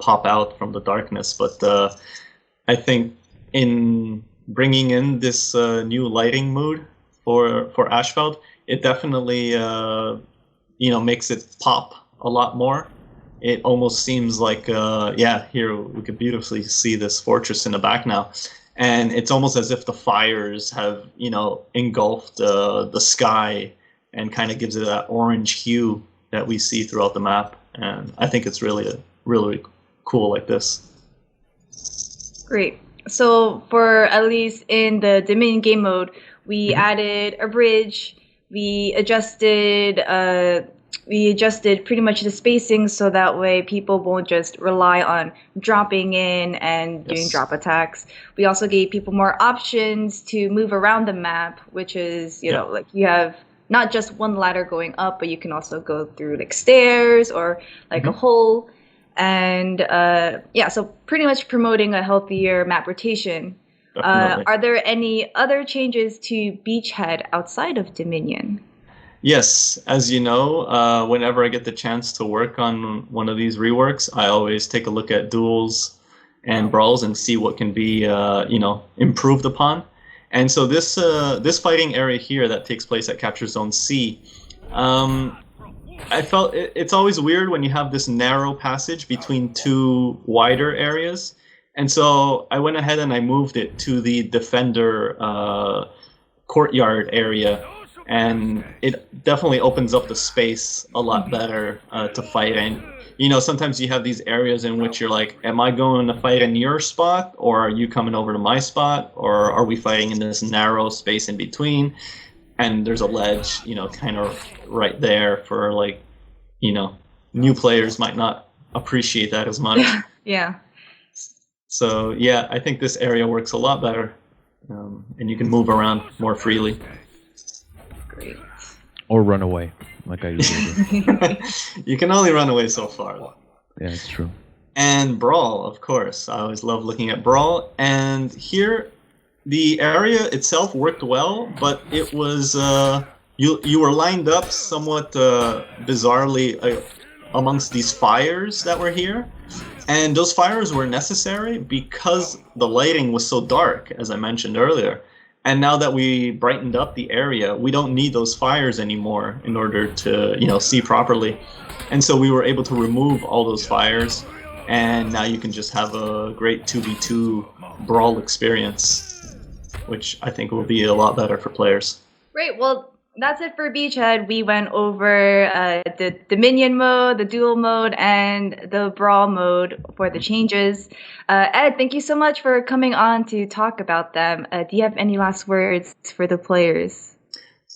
pop out from the darkness. But I think in bringing in this new lighting mood for Ashfeld, it definitely makes it pop a lot more. It almost seems like here we could beautifully see this fortress in the back now, and it's almost as if the fires have engulfed the sky and kind of gives it that orange hue that we see throughout the map. And I think it's really cool like this. Great. So for at least in the Dominion game mode, we added a bridge. We adjusted pretty much the spacing so that way people won't just rely on dropping in and doing drop attacks. We also gave people more options to move around the map, which is like you have not just one ladder going up, but you can also go through like stairs or like a hole. And so pretty much promoting a healthier map rotation. Are there any other changes to Beachhead outside of Dominion? Yes, as you know, whenever I get the chance to work on one of these reworks, I always take a look at duels and brawls and see what can be improved upon. And so this fighting area here that takes place at Capture Zone C, I felt it's always weird when you have this narrow passage between two wider areas. And so I went ahead and I moved it to the Defender courtyard area. And it definitely opens up the space a lot better to fight in. Sometimes you have these areas in which you're like, am I going to fight in your spot, or are you coming over to my spot, or are we fighting in this narrow space in between? And there's a ledge, kind of right there for new players might not appreciate that as much. Yeah. So yeah, I think this area works a lot better, and you can move around more freely. Great. Or run away, like I usually do. You can only run away so far. Yeah, it's true. And Brawl, of course. I always love looking at Brawl. And here, the area itself worked well, but it was you were lined up somewhat bizarrely amongst these fires that were here. And those fires were necessary because the lighting was so dark, as I mentioned earlier. And now that we brightened up the area, we don't need those fires anymore in order to, see properly. And so we were able to remove all those fires, and now you can just have a great 2v2 brawl experience, which I think will be a lot better for players. Great. Well, that's it for Beachhead. We went over the Dominion mode, the duel mode, and the brawl mode for the changes. Ed, thank you so much for coming on to talk about them. Do you have any last words for the players?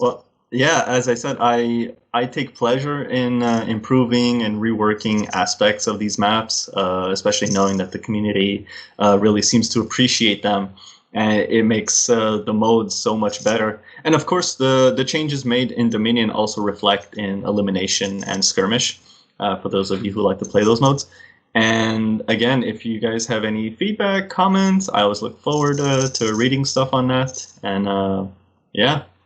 Well, yeah, as I said, I take pleasure in improving and reworking aspects of these maps, especially knowing that the community really seems to appreciate them. And it makes the modes so much better. And of course, the changes made in Dominion also reflect in Elimination and Skirmish, for those of you who like to play those modes. And again, if you guys have any feedback, comments, I always look forward to reading stuff on that. And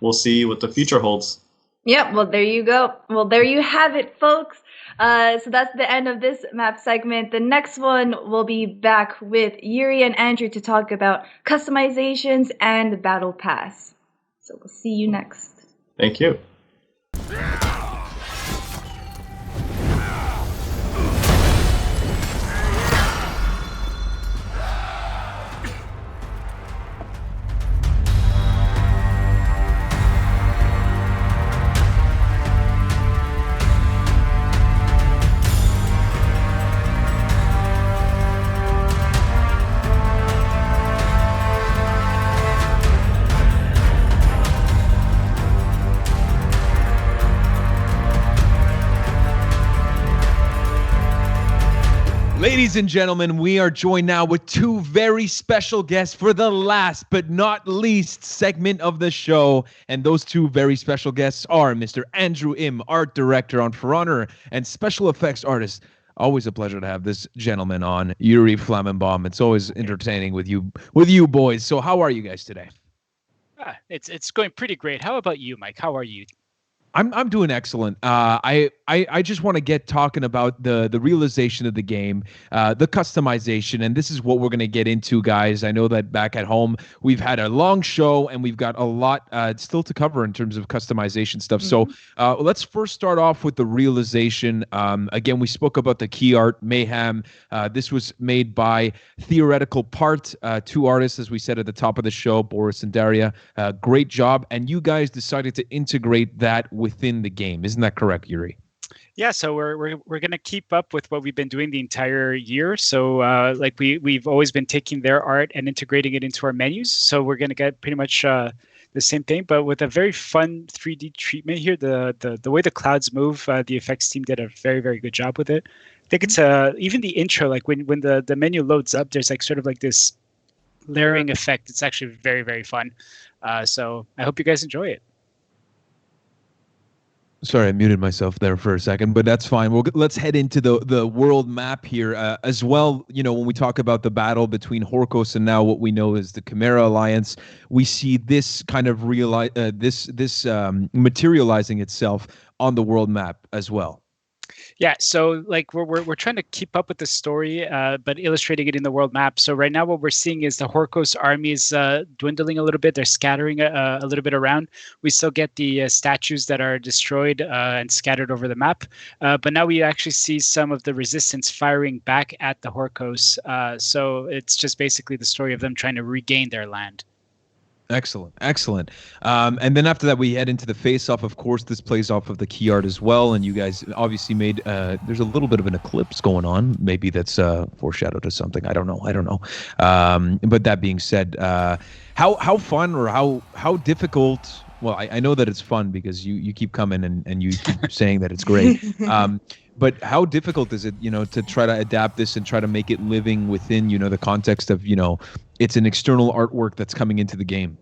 we'll see what the future holds. Yep, well, there you go. Well, there you have it, folks. So that's the end of this map segment. The next one will be back with Yuri and Andrew to talk about customizations and the Battle Pass. So we'll see you next. Thank you. Ladies and gentlemen, we are joined now with two very special guests for the last but not least segment of the show. And those two very special guests are Mr. Andrew Im, art director on For Honor and special effects artist. Always a pleasure to have this gentleman on, Yuri Flammenbaum. It's always entertaining with you boys. So how are you guys today? It's going pretty great. How about you, Mike? How are you? I'm doing excellent. I just want to get talking about the realization of the game, the customization, and this is what we're going to get into, guys. I know that back at home we've had a long show and we've got a lot still to cover in terms of customization stuff. So let's first start off with the realization. Again, we spoke about the key art mayhem. This was made by Theoretical Part, two artists, as we said at the top of the show, Boris and Daria. Great job, and you guys decided to integrate that within the game. Isn't that correct, Yuri? Yeah, so we're going to keep up with what we've been doing the entire year. So like we've always been taking their art and integrating it into our menus. So we're going to get pretty much the same thing, but with a very fun 3D treatment here. The way the clouds move, the effects team did a very, very good job with it. I think it's even the intro, like when the menu loads up, there's like sort of like this layering effect. It's actually very, very fun. So I hope you guys enjoy it. Sorry, I muted myself there for a second, but that's fine. Let's head into the world map here as well. You know, when we talk about the battle between Horkos and now what we know is the Chimera Alliance, we see this kind of materializing itself on the world map as well. Yeah, so like we're trying to keep up with the story, but illustrating it in the world map. So right now what we're seeing is the Horkos army is dwindling a little bit. They're scattering a little bit around. We still get the statues that are destroyed and scattered over the map. But now we actually see some of the resistance firing back at the Horkos. So it's just basically the story of them trying to regain their land. Excellent, excellent. And then after that, we head into the face-off. Of course, this plays off of the key art as well. And you guys obviously made. There's a little bit of an eclipse going on. Maybe that's foreshadowed to something. I don't know. But that being said, how fun or how difficult? Well, I know that it's fun because you keep coming and you keep saying that it's great. But how difficult is it, to try to adapt this and try to make it living within, the context of, it's an external artwork that's coming into the game?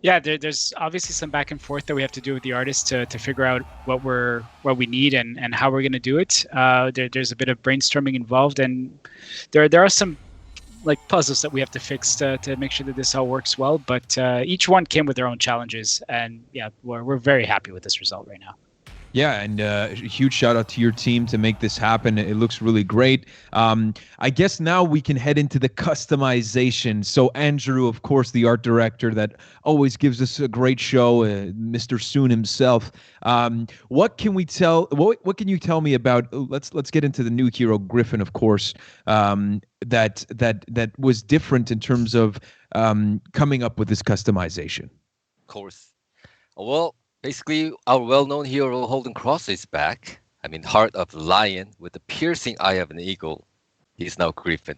Yeah, there's obviously some back and forth that we have to do with the artist to figure out what we need and how we're going to do it. There's a bit of brainstorming involved, and there are some like puzzles that we have to fix to make sure that this all works well. But each one came with their own challenges, and yeah, we're very happy with this result right now. Yeah, and a huge shout out to your team to make this happen. It looks really great. I guess now we can head into the customization. So Andrew, of course, the art director that always gives us a great show, Mr. Soon himself. What can we tell? What can you tell me about? Let's get into the new hero, Gryphon, of course. That was different in terms of coming up with this customization. Of course. Well, basically, our well-known hero Holden Cross is back. I mean, heart of lion with the piercing eye of an eagle. He's now Gryphon.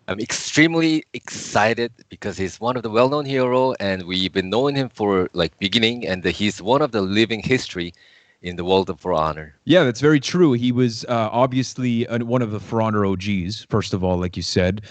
I'm extremely excited because he's one of the well-known hero, and we've been knowing him for like beginning, and he's one of the living history in the world of For Honor. Yeah, that's very true. He was obviously one of the For Honor OGs, first of all, like you said,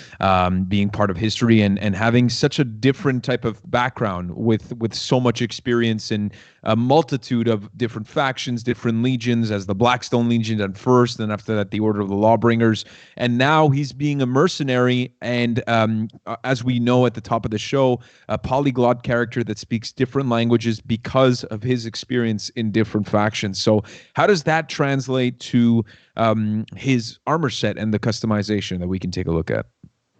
being part of history and having such a different type of background with so much experience in a multitude of different factions, different legions, as the Blackstone Legion at first, and after that, the Order of the Lawbringers. And now he's being a mercenary and, as we know at the top of the show, a polyglot character that speaks different languages because of his experience in different factions. So how does that translate to his armor set and the customization that we can take a look at?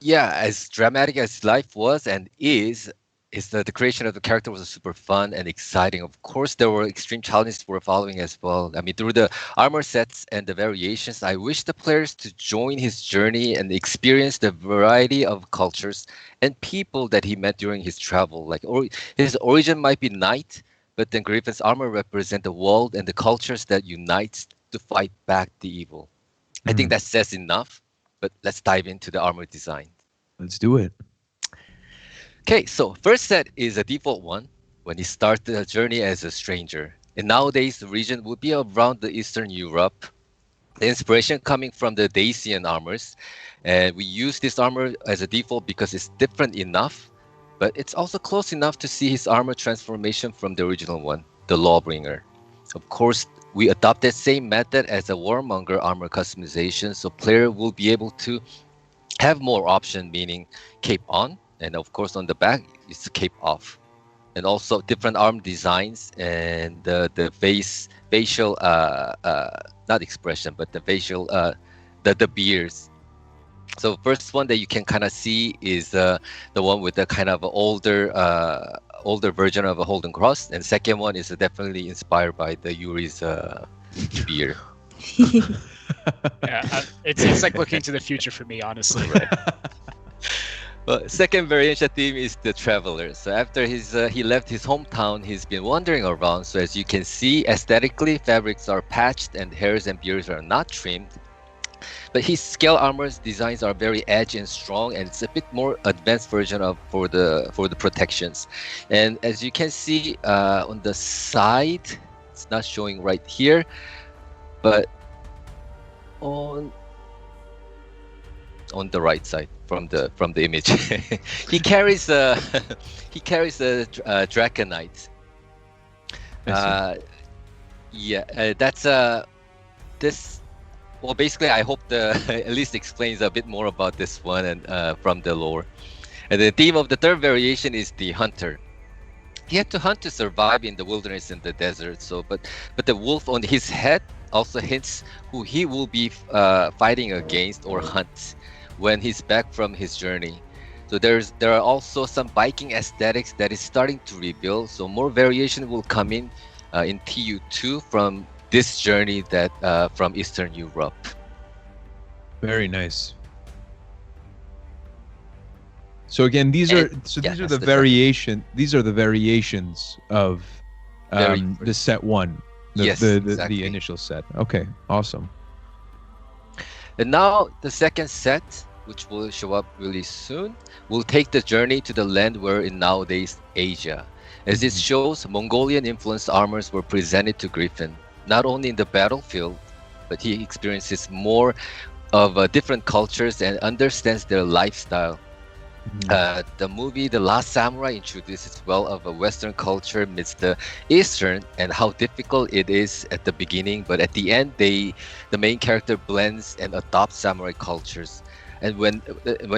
Yeah, as dramatic as life was and is the creation of the character was super fun and exciting. Of course, there were extreme challenges we're following as well. I mean, through the armor sets and the variations, I wish the players to join his journey and experience the variety of cultures and people that he met during his travel. Like, his origin might be knight, but then Gryphon's armor represent the world and the cultures that unites to fight back the evil. I think that says enough, but let's dive into the armor design. Let's do it. Okay, so first set is a default one when he starts the journey as a stranger. And nowadays, the region would be around the Eastern Europe. The inspiration coming from the Dacian armors. And we use this armor as a default because it's different enough, but it's also close enough to see his armor transformation from the original one, the Lawbringer. Of course, we adopted same method as a Warmonger armor customization, so player will be able to have more option, meaning cape on, and of course on the back is cape off. and also different arm designs and the facial not expression, but the facial the beards. So first one that you can kind of see is the one with the kind of older version of a Holden Cross, and second one is definitely inspired by the Yuri's beard. Yeah, it's like looking to the future for me, honestly. Well, second variation theme is the traveler. So after he left his hometown, he's been wandering around. So as you can see, aesthetically, fabrics are patched and hairs and beards are not trimmed. But his scale armor's designs are very edgy and strong, and it's a bit more advanced version of for the protections. And as you can see on the side, it's not showing right here, but on the right side from the image, he carries a Draconite. That's this. Well, basically, I hope at least explains a bit more about this one and from the lore. And the theme of the third variation is the hunter. He had to hunt to survive in the wilderness and the desert. So, but the wolf on his head also hints who he will be fighting against or hunt when he's back from his journey. So there are also some Viking aesthetics that is starting to reveal. So more variation will come in TU2 from this journey that from Eastern Europe. Very nice. So again, these are the variation. These are the variations of the set one. The initial set. Okay, awesome. And now the second set, which will show up really soon, will take the journey to the land where in nowadays Asia. As it shows, Mongolian-influenced armors were presented to Gryphon. Not only in the battlefield, but he experiences more of different cultures and understands their lifestyle. The movie The Last Samurai introduces well of a Western culture amidst the Eastern and how difficult it is at the beginning, but at the end, the main character blends and adopts samurai cultures. And when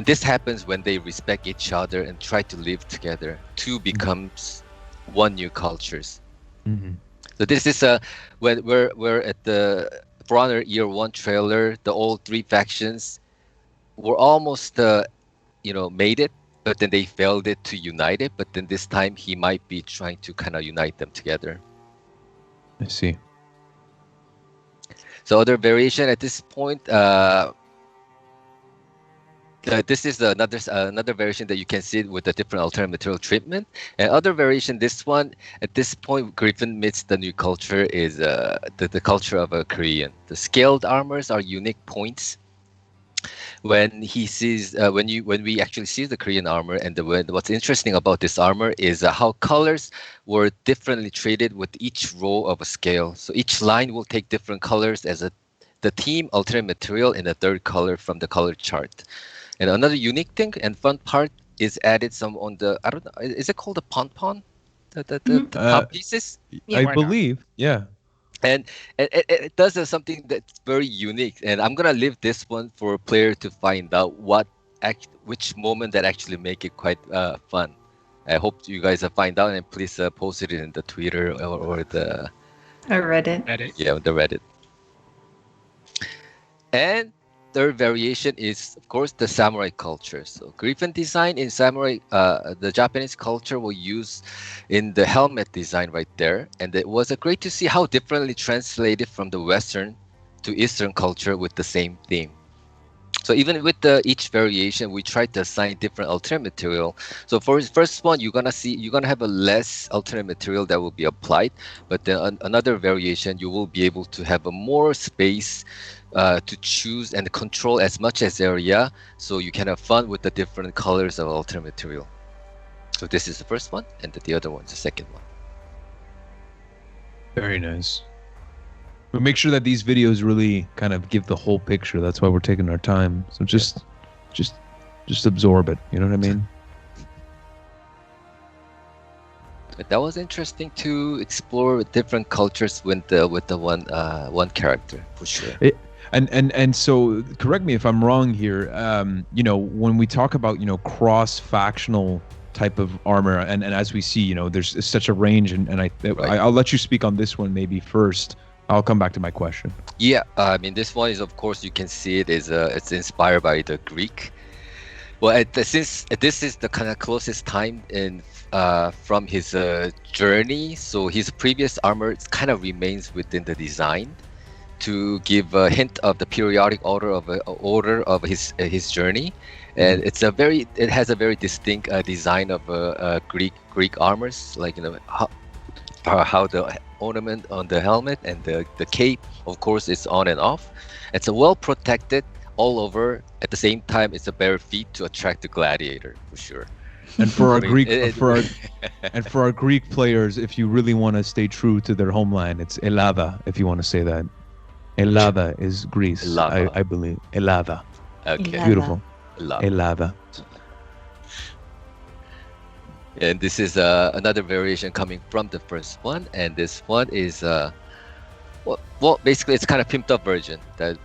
this happens, when they respect each other and try to live together, two becomes one new cultures. So this is when we're at the For Honor Year 1 trailer. The old three factions were almost made it, but then they failed it to unite it. But then this time he might be trying to kind of unite them together. I see. So other variation at this point. This is another variation that you can see with a different alternate material treatment. And other variation, this one, at this point, Gryphon meets the new culture is the culture of a Korean. The scaled armors are unique points. When he sees, when we actually see the Korean armor, and what's interesting about this armor is how colors were differently treated with each row of a scale. So each line will take different colors as the theme alternate material in the third color from the color chart. And another unique thing and fun part is added some on the, I don't know, is it called the pon-pon? The top pieces? I believe, yeah. And it does something that's very unique. And I'm going to leave this one for a player to find out which moment that actually make it quite fun. I hope you guys find out, and please post it in the Twitter or the... Reddit. Yeah, the Reddit. And third variation is, of course, the samurai culture. So Gryphon design in samurai, the Japanese culture will use in the helmet design right there. And it was great to see how differently translated from the Western to Eastern culture with the same theme. So even with each variation, we tried to assign different alternate material. So for the first one, you're gonna have a less alternate material that will be applied. But then another variation, you will be able to have a more space to choose and control as much as area, so you can have fun with the different colors of alternate material. So this is the first one, and the other one is the second one. Very nice. But make sure that these videos really kind of give the whole picture. That's why we're taking our time. So just absorb it. You know what I mean? But that was interesting to explore different cultures with the one character for sure. And so correct me if I'm wrong here. When we talk about cross-factional type of armor, and as we see, there's such a range, and I'll let you speak on this one maybe first. I'll come back to my question. Yeah, I mean, this one is, of course, you can see it is it's inspired by the Greek. Well, since this is the kind of closest time from his journey, so his previous armor kind of remains within the design to give a hint of the periodic order of his journey, and it has a very distinct design of Greek armors, like how the ornament on the helmet and the cape, of course, is on and off. It's a well protected all over. At the same time, it's a bare feet to attract the gladiator for sure. And for our Greek players, if you really want to stay true to their homeland, it's Elada. If you want to say that, Elada is Greece, I believe. Elada. Okay. Beautiful. Elada. And this is another variation coming from the first one, and this one is well, basically it's kind of pimped up version that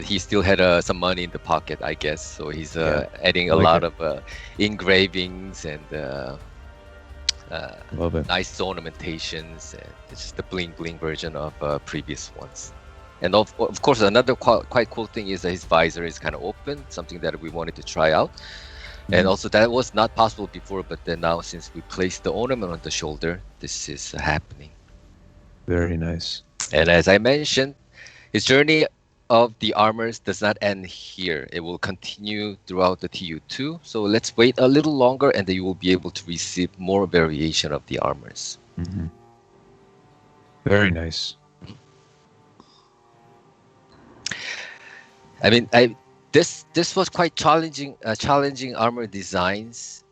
he still had some money in the pocket, I guess. So he's adding a lot of engravings and love it. Nice ornamentations, and it's just the bling bling version of previous ones. And of course, another quite cool thing is that his visor is kind of open, something that we wanted to try out. And also that was not possible before, but then now since we placed the ornament on the shoulder, this is happening. Very nice. And as I mentioned, his journey of the armors does not end here. It will continue throughout the TU2. So let's wait a little longer, and then you will be able to receive more variation of the armors. Mm-hmm. Very nice. I mean, this was quite challenging armor designs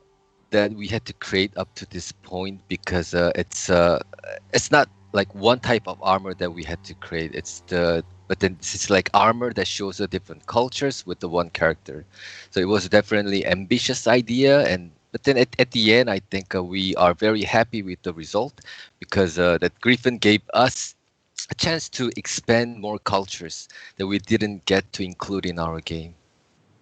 that we had to create up to this point, because it's not like one type of armor that we had to create. But then it's like armor that shows the different cultures with the one character. So it was definitely ambitious idea, but then at the end, I think we are very happy with the result, because that Gryphon gave us a chance to expand more cultures that we didn't get to include in our game.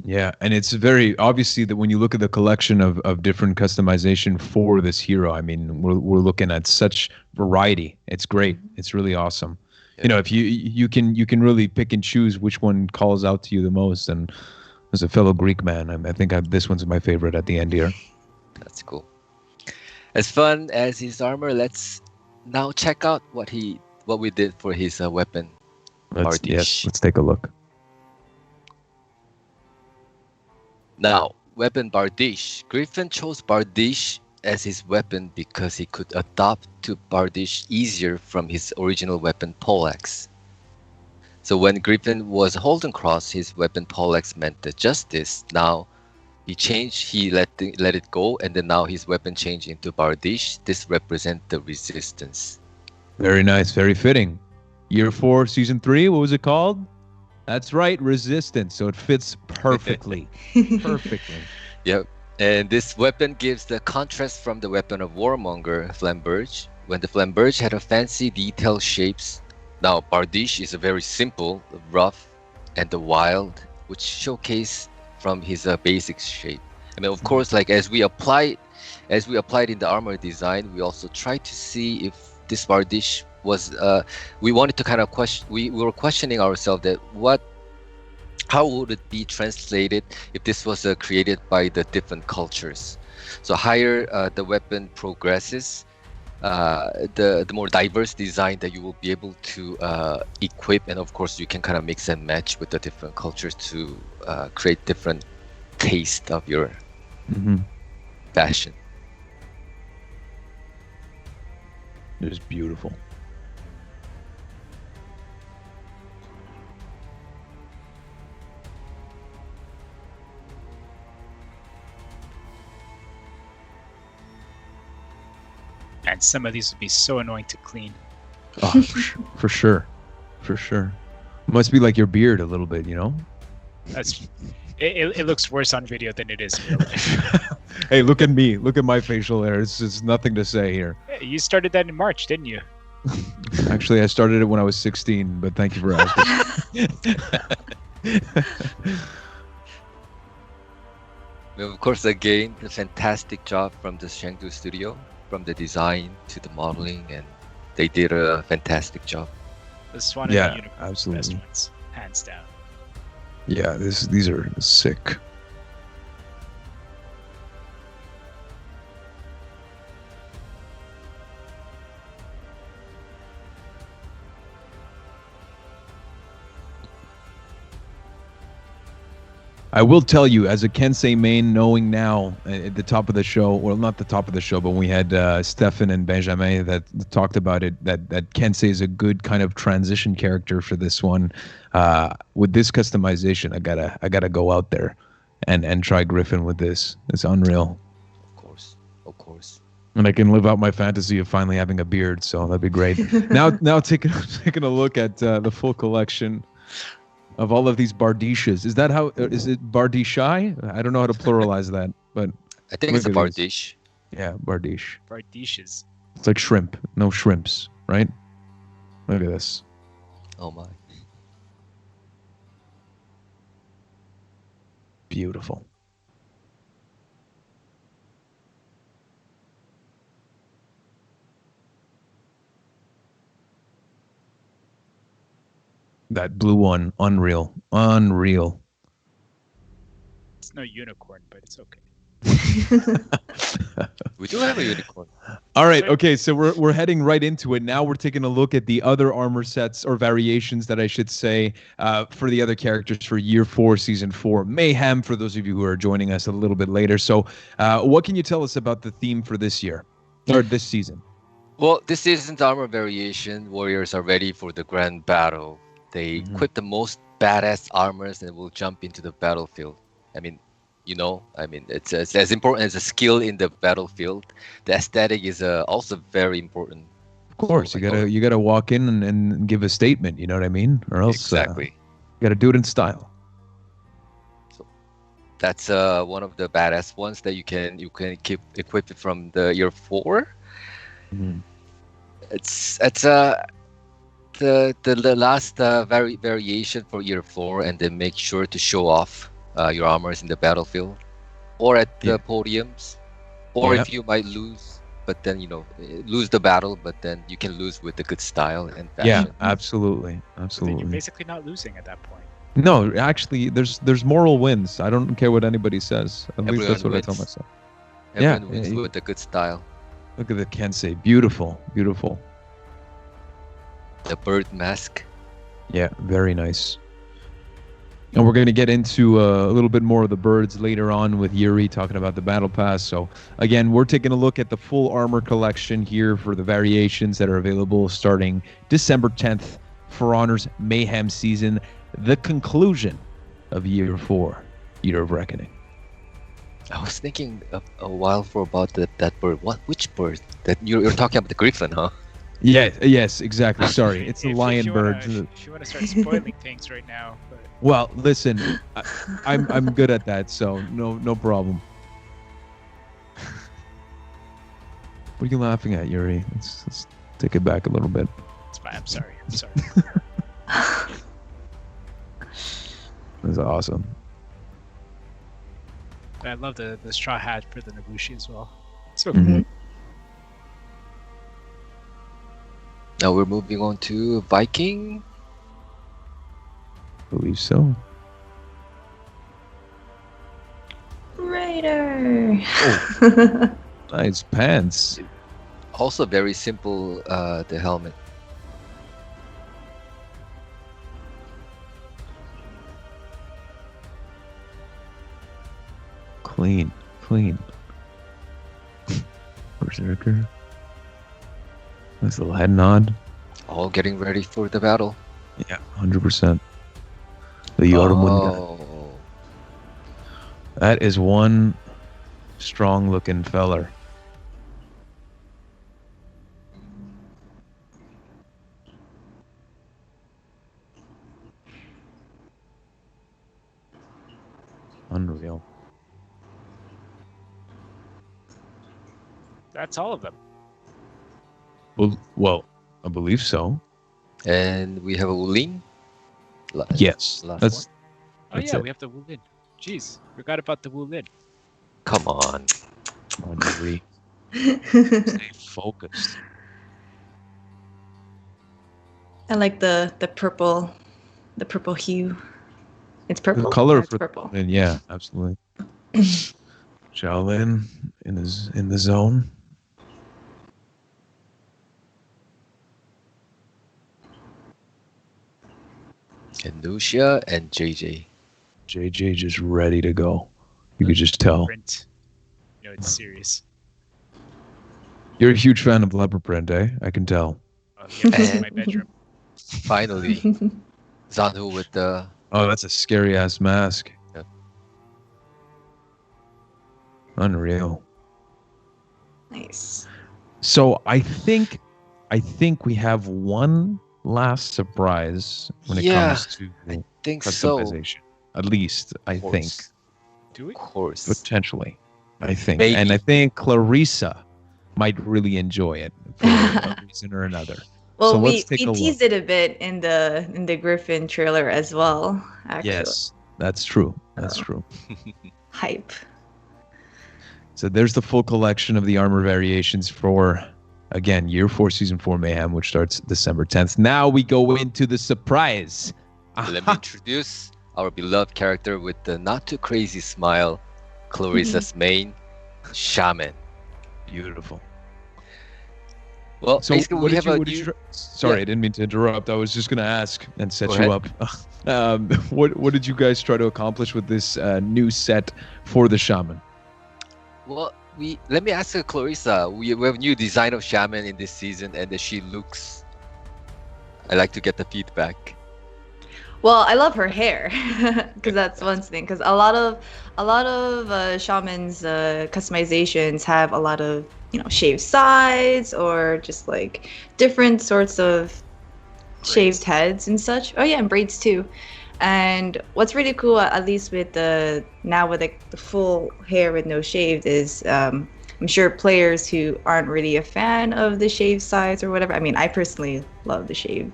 Yeah, and it's very obviously that when you look at the collection of different customization for this hero, I mean, we're looking at such variety. It's great. It's really awesome. Yeah. If you can really pick and choose which one calls out to you the most. And as a fellow Greek man, I think this one's my favorite at the end here. That's cool. As fun as his armor, let's now check out what we did for his weapon. Let's take a look. Now, weapon Bardiche. Gryphon chose Bardiche as his weapon because he could adapt to Bardiche easier from his original weapon Poleaxe. So when Gryphon was Holden Cross, his weapon Poleaxe meant the justice. Now he let it go, and then now his weapon changed into Bardiche. This represents the resistance. Very nice, very fitting. Year 4, Season 3, what was it called? That's right, Resistance. So it fits perfectly. Perfectly. Yep. And this weapon gives the contrast from the weapon of Warmonger, Flamberge. When the Flamberge had a fancy detailed shapes, now Bardiche is a very simple, rough, and the wild, which showcase from his basic shape. I mean, of course, like as we applied in the armor design, we also tried to see if this Bardiche was we wanted to kind of question. We were questioning ourselves that how would it be translated if this was created by the different cultures. So higher the weapon progresses, the more diverse design that you will be able to equip, and of course you can kind of mix and match with the different cultures to create different taste of your fashion. It is beautiful. And some of these would be so annoying to clean. Oh, for sure. Must be like your beard a little bit, It looks worse on video than it is in real life. Hey, look at me. Look at my facial hair. It's nothing to say here. You started that in March, didn't you? Actually, I started it when I was 16, but thank you for asking. Of course, again, a fantastic job from the Chengdu studio, from the design to the modeling, and they did a fantastic job. The Swan Yeah, and the Unicorn, best absolutely. ones, hands down. Yeah, these are sick. I will tell you, as a Kensei main, knowing now at the top of the show, well, not the top of the show, but we had Stefan and Benjamin that talked about it, that Kensei is a good kind of transition character for this one. With this customization, I gotta go out there and try Gryphon with this. It's unreal. Of course. And I can live out my fantasy of finally having a beard, so that'd be great. now taking a look at the full collection of all of these Bardishas. Is that how, is it Bardishai? I don't know how to pluralize that, but I think it's a look at Bardish. these. Yeah, Bardish. Bardishes. It's like shrimp. No shrimps, right? Look at this. Oh my. Beautiful. That blue one, unreal. Unreal. It's no unicorn, but it's okay. We do have a unicorn. All right, okay, so we're heading right into it. Now we're taking a look at the other armor sets, or variations that I should say, for the other characters for Year 4, Season 4. Mayhem, for those of you who are joining us a little bit later. So what can you tell us about the theme for this year, or this season? Well, this season's armor variation, warriors are ready for the grand battle. They equip the most badass armors and will jump into the battlefield. I mean, it's as important as a skill in the battlefield. The aesthetic is also very important. Of course, you gotta walk in and give a statement. You know what I mean? Or else Exactly. you gotta do it in style. So that's one of the badass ones that you can equip it from the Year 4. It's the last variation for Year 4, and then make sure to show off your armors in the battlefield or at the podiums, or if you might lose, but then lose the battle, but then you can lose with the good style and fashion. Yeah, absolutely. So then you're basically not losing at that point. No, actually, there's moral wins. I don't care what anybody says. At least that's what I tell myself. Everyone wins with the good style. Look at the Kensei. Beautiful, beautiful. The bird mask. Yeah, very nice. And we're going to get into a little bit more of the birds later on with Yuri talking about the battle pass. So again, we're taking a look at the full armor collection here for the variations that are available starting December 10th for Honor's Mayhem season, the conclusion of Year 4, Year of Reckoning. I was thinking a while about that bird. Which bird? That you're talking about the Gryphon, huh? Yeah, yes, exactly. Sorry, it's a lion bird. If you want to start spoiling things right now. But... Well, listen, I'm good at that, so no problem. What are you laughing at, Yuri? Let's take it back a little bit. It's fine. I'm sorry. That's awesome. I love the straw hat for the Nobushi as well. So Mm-hmm. Now we're moving on to Viking. Believe so. Raider. Oh, nice pants. Also very simple, the helmet. Clean. Berserker. Nice little head nod. All getting ready for the battle. Yeah, 100%. The Jormungand. Oh. That is one strong-looking feller. Unreal. that's all of them. Well, I believe so. And we have a Wulin. Yes, Oh that's yeah, it. we have the Wulin. Jeez, forgot about the Wulin. Come on. Come on, Yuri. Stay focused. I like the purple hue. It's purple. The color It's for purple. and yeah, absolutely. Shaolin in the zone. And Lucia and JJ. JJ just ready to go. You could just tell. Print. You know, it's serious. You're a huge fan of leopard print, eh? I can tell. It's in my bedroom. Finally, Zanhu with the... Oh, that's a scary ass mask. Yeah. Unreal. Nice. So I think we have one last surprise when it comes to think so. customization. At least I think. Do we? Of course. Potentially. I think. Maybe. And I think Clarissa might really enjoy it for one reason or another. Well, So we let's take a teased look. it a bit in the Gryphon trailer as well. Actually. Yes, that's true. That's true. Hype. So there's the full collection of the armor variations for, again, Year 4 Season 4 Mayhem, which starts December 10th. Now we go into the surprise. Let me introduce our beloved character with the not too crazy smile, Clarissa's main, Shaman. Beautiful. Well, So basically we have a new... Sorry, Yeah. I didn't mean to interrupt. I was just going to ask and set Go you ahead. up. What did you guys try to accomplish with this new set for the Shaman? Well, let me ask Clarissa. We have a new design of Shaman in this season, and she looks... I like to get the feedback. Well, I love her hair because that's one thing. Because a lot of shamans customizations have a lot of shaved sides or just like different sorts of shaved heads and such. Oh yeah, and braids too. And what's really cool, at least with the full hair with no shaved, is I'm sure players who aren't really a fan of the shaved sides or whatever. I mean, I personally love the shaved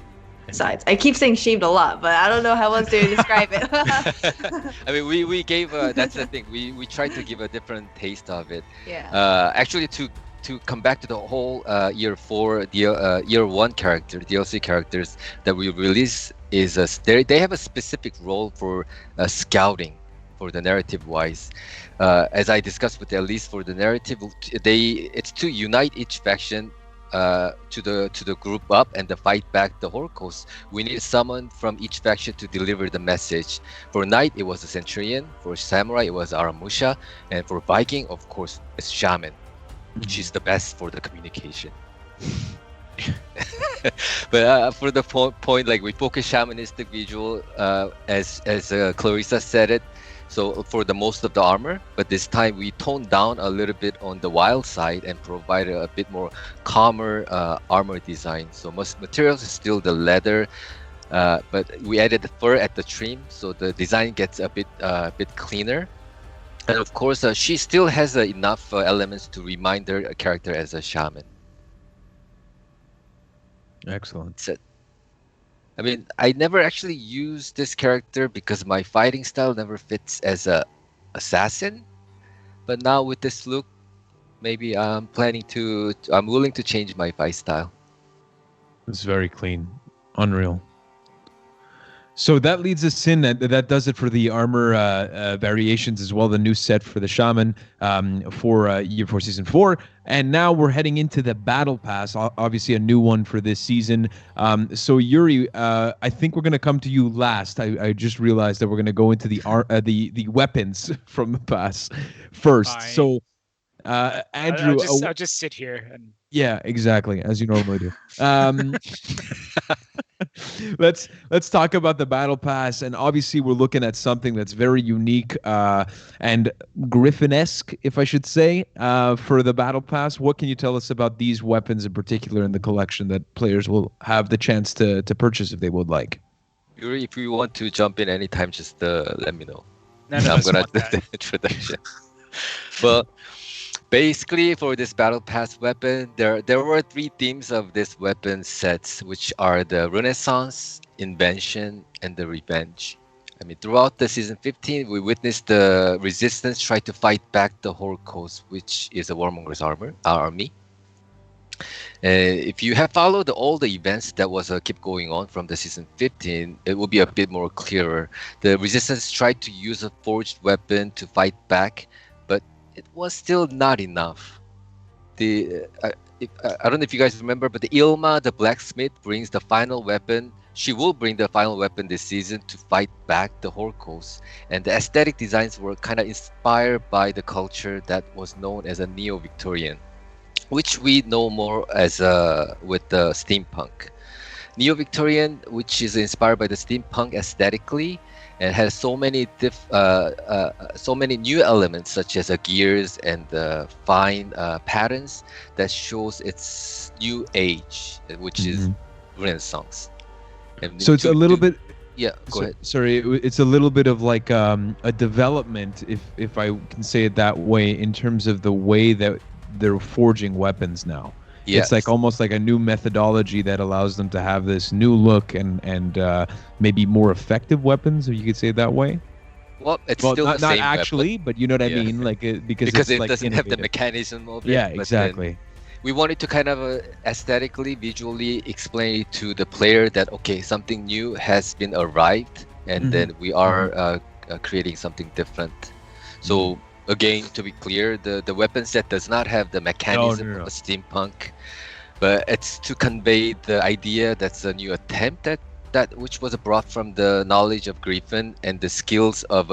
sides. I keep saying shaved a lot, but I don't know how else to describe it. I mean, we gave that's the thing. We tried to give a different taste of it. Yeah. Actually, to come back to the whole year 4, year 1 character, DLC characters that we release is they have a specific role for scouting, for the narrative wise. As I discussed with Elise, for the narrative, it's to unite each faction to the group up and to fight back the Holocaust. We need someone from each faction to deliver the message. For Knight, it was a Centurion. For Samurai, it was Aramusha. And for Viking, of course, it's Shaman. She's the best for the communication. But for the point, like we focus shamanistic visual, as Clarissa said it. So for the most of the armor, but this time we toned down a little bit on the wild side and provided a bit more calmer armor design. So most materials is still the leather, but we added the fur at the trim, so the design gets a bit cleaner. And of course, she still has enough elements to remind her character as a shaman. Excellent. I mean, I never actually used this character because my fighting style never fits as a assassin. But now with this look, maybe I'm willing to change my fight style. It's very clean. Unreal. So that leads us in. That does it for the armor variations as well. The new set for the Shaman for Year 4 Season 4. And now we're heading into the Battle Pass, obviously a new one for this season. So Yuri, I think we're going to come to you last. I just realized that we're going to go into the weapons from the pass first. Fine. So Andrew... I'll just sit here. And Yeah, exactly, as you normally do. Let's talk about the Battle Pass, and obviously we're looking at something that's very unique and Gryphon-esque, if I should say, for the Battle Pass. What can you tell us about these weapons in particular in the collection that players will have the chance to purchase if they would like? Yuri, if you want to jump in anytime, just let me know. No, I'm that's gonna not do that. the introduction. Well, basically, for this Battle Pass weapon, there were 3 themes of this weapon sets, which are the Renaissance, Invention, and the Revenge. I mean, throughout the season 15, we witnessed the resistance try to fight back the Holocaust, which is a warmonger's army. If you have followed all the events that was keep going on from the season 15, it will be a bit more clearer. The resistance tried to use a forged weapon to fight back, but it was still not enough. I don't know if you guys remember, but the Ilma, the blacksmith, brings the final weapon. She will bring the final weapon this season to fight back the Holocaust. And the aesthetic designs were kind of inspired by the culture that was known as a Neo-Victorian, which we know more as with the steampunk. Neo-Victorian, which is inspired by the steampunk aesthetically, and has so many new elements such as gears and fine patterns that shows its new age, which is Renaissance. And so it's a little bit. Yeah, go ahead. Sorry, it's a little bit of like a development, if I can say it that way, in terms of the way that they're forging weapons now. Yes. It's like almost like a new methodology that allows them to have this new look and maybe more effective weapons, if you could say it that way. Well, it's still not, the same not actually, weapon. but you know what I mean, like because it's it like doesn't have the innovative. mechanism of it. Yeah, but exactly. We wanted to kind of aesthetically, visually explain to the player that okay, something new has been arrived, and then we are creating something different. So. Again, to be clear, the weapon set does not have the mechanism of a steampunk, but it's to convey the idea that's a new attempt at that which was brought from the knowledge of Gryphon and the skills of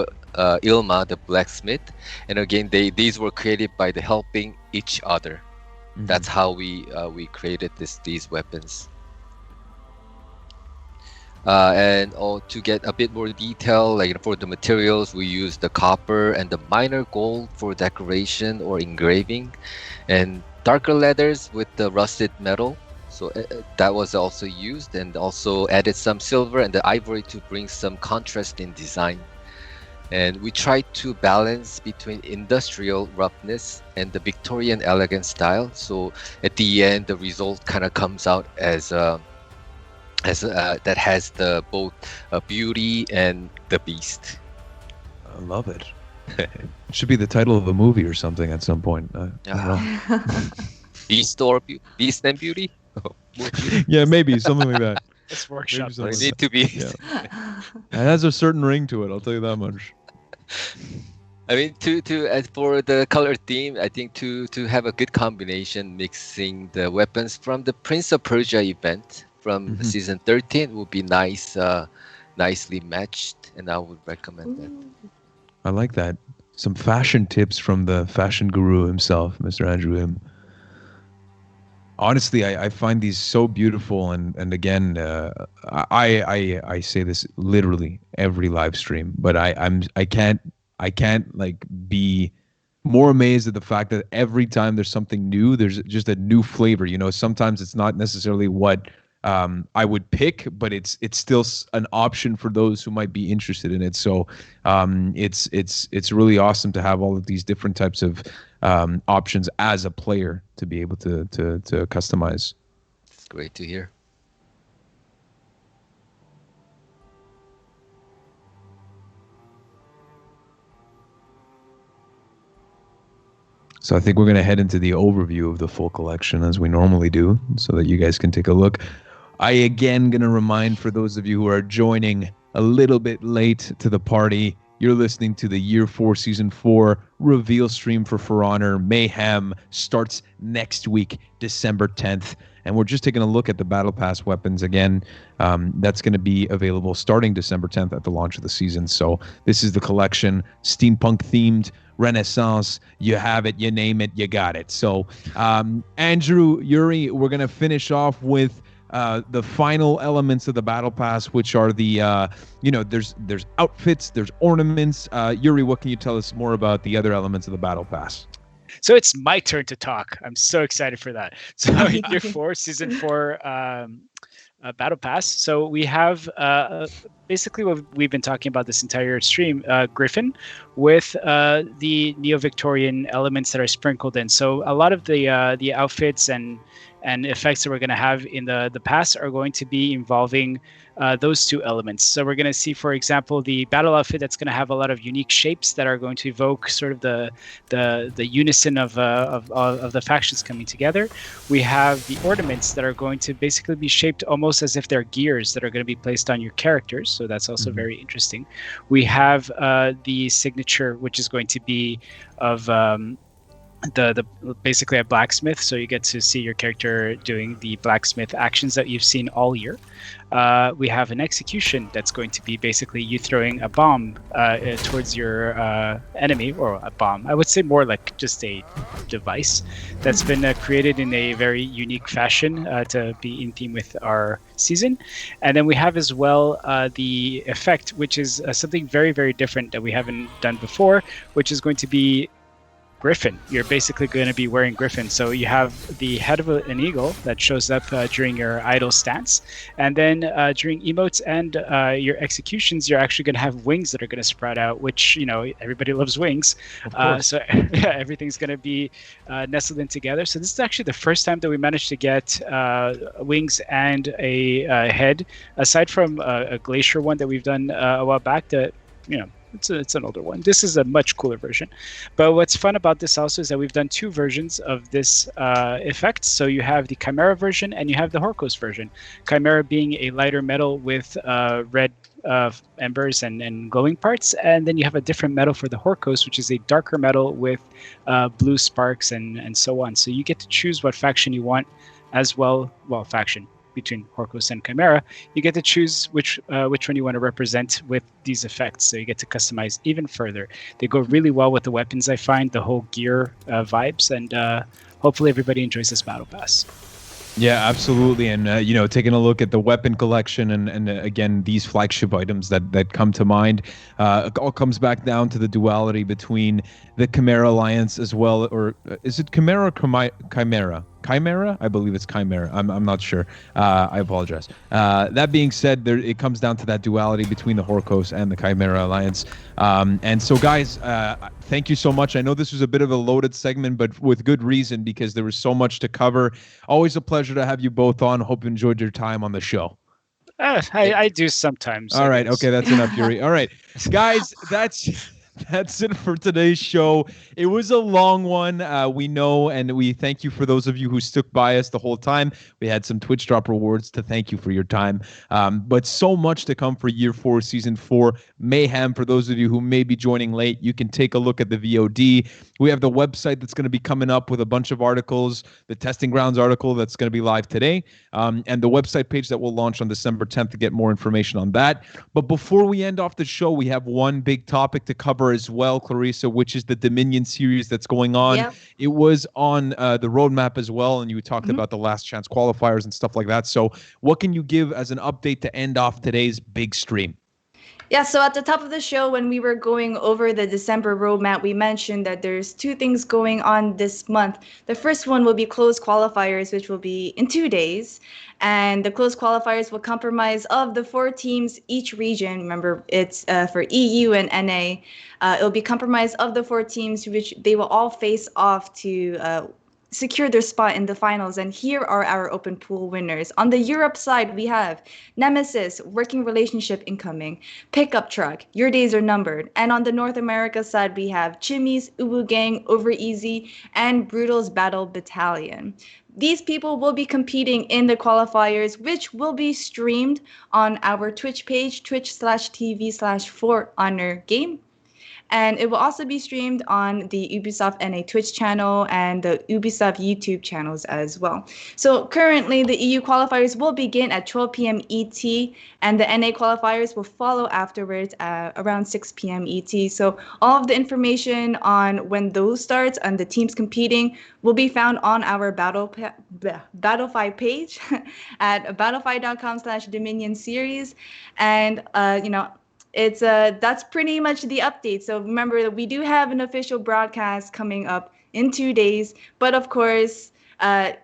Ilma, the blacksmith. And again, these were created by the helping each other. That's how we created these weapons. And to get a bit more detail, like for the materials, we use the copper and the minor gold for decoration or engraving, and darker leathers with the rusted metal. So that was also used, and also added some silver and the ivory to bring some contrast in design. And we tried to balance between industrial roughness and the Victorian elegant style. So at the end, the result kind of comes out as that has the both beauty and the beast. I love it. It should be the title of a movie or something at some point. I don't know. Beast Beast and Beauty? Yeah, maybe something like that. Let's workshop We this. need to be. Yeah. It has a certain ring to it, I'll tell you that much. I mean, as for the color theme, I think to have a good combination, mixing the weapons from the Prince of Persia event from season 13 would be nice, nicely matched, and I would recommend that. I like that. Some fashion tips from the fashion guru himself, Mr. Andrew Im. Honestly, I find these so beautiful, and again, I say this literally every live stream, but I can't like be more amazed at the fact that every time there's something new, there's just a new flavor. You know, sometimes it's not necessarily what I would pick, but it's still an option for those who might be interested in it. So it's really awesome to have all of these different types of options as a player to be able to customize. It's great to hear. So I think we're going to head into the overview of the full collection as we normally do, so that you guys can take a look. I again going to remind for those of you who are joining a little bit late to the party, you're listening to the Year 4 Season 4 Reveal stream For Honor. Mayhem starts next week, December 10th. And we're just taking a look at the Battle Pass weapons again. That's going to be available starting December 10th at the launch of the season. So this is the collection, steampunk themed, Renaissance. You have it, you name it, you got it. So Andrew, Yuri, we're going to finish off with the final elements of the Battle Pass, which are the, there's outfits, there's ornaments. Yuri, what can you tell us more about the other elements of the Battle Pass? So it's my turn to talk. I'm so excited for that. So Year 4, Season 4 Battle Pass. So we have basically what we've been talking about this entire stream, Gryphon, with the Neo-Victorian elements that are sprinkled in. So a lot of the outfits and and effects that we're going to have in the past are going to be involving those two elements. So we're going to see, for example, the battle outfit that's going to have a lot of unique shapes that are going to evoke sort of the unison of the factions coming together. We have the ornaments that are going to basically be shaped almost as if they're gears that are going to be placed on your characters. So that's also very interesting. We have the signature, which is going to be of the basically a blacksmith, so you get to see your character doing the blacksmith actions that you've seen all year. We have an execution that's going to be basically you throwing a bomb towards your enemy, or a bomb. I would say more like just a device that's been created in a very unique fashion to be in theme with our season. And then we have as well the effect, which is something very, very different that we haven't done before, which is going to be Gryphon. You're basically going to be wearing Gryphon. So you have the head of an eagle that shows up during your idle stance. And then during emotes and your executions, you're actually going to have wings that are going to sprout out, which, you know, everybody loves wings. So yeah, everything's going to be nestled in together. So this is actually the first time that we managed to get wings and a head, aside from a glacier one that we've done a while back that, you know, it's an older one. This is a much cooler version. But what's fun about this also is that we've done two versions of this effect. So you have the Chimera version and you have the Horkos version. Chimera being a lighter metal with red embers and glowing parts. And then you have a different metal for the Horkos, which is a darker metal with blue sparks and so on. So you get to choose what faction you want as well. Well, faction between Horkos and Chimera, you get to choose which one you want to represent with these effects. So you get to customize even further. They go really well with the weapons, I find, the whole gear vibes, and hopefully everybody enjoys this battle pass. Yeah, absolutely. And, you know, taking a look at the weapon collection and again, these flagship items that come to mind, it all comes back down to the duality between the Chimera Alliance as well, or is it Chimera or Chimera? Chimera? I believe it's Chimera. I'm not sure. I apologize. That being said, it comes down to that duality between the Horkos and the Chimera Alliance. And so, guys, thank you so much. I know this was a bit of a loaded segment, but with good reason, because there was so much to cover. Always a pleasure to have you both on. Hope you enjoyed your time on the show. I do sometimes. All right. Okay, that's enough, Yuri. All right, guys, that's it for today's show. It was a long one, we know, and we thank you for those of you who stuck by us the whole time. We had some Twitch drop rewards to thank you for your time, but so much to come for Year 4, Season 4 Mayhem. For those of you who may be joining late, you can take a look at the VOD. We have the website that's going to be coming up with a bunch of articles, the Testing Grounds article that's going to be live today, and the website page that will launch on December 10th to get more information on that. But before we end off the show, we have one big topic to cover as well, Clarissa, which is the Dominion series that's going on. Yep. It was on the roadmap as well, and you talked about the last chance qualifiers and stuff like that. So what can you give as an update to end off today's big stream? Yeah, so at the top of the show, when we were going over the December roadmap, we mentioned that there's two things going on this month. The first one will be closed qualifiers, which will be in 2 days. And the closed qualifiers will comprise of the 4 teams each region. Remember, it's for EU and NA. It'll be comprised of the 4 teams, which they will all face off to secure their spot in the finals. And here are our open pool winners. On the Europe side, we have Nemesis, working relationship incoming, pickup truck, your days are numbered. And on the North America side, we have Chimmy's, Ubu Gang, Over Easy, and Brutal's Battle Battalion. These people will be competing in the qualifiers, which will be streamed on our Twitch page, twitch.tv/4HonorGame. And it will also be streamed on the Ubisoft NA Twitch channel and the Ubisoft YouTube channels as well. So currently, the EU qualifiers will begin at 12 p.m. ET, and the NA qualifiers will follow afterwards around 6 p.m. ET. So all of the information on when those starts and the teams competing will be found on our Battlefy page at battlefy.com/Dominion series. And, it's that's pretty much the update. So remember that we do have an official broadcast coming up in 2 days, but of course,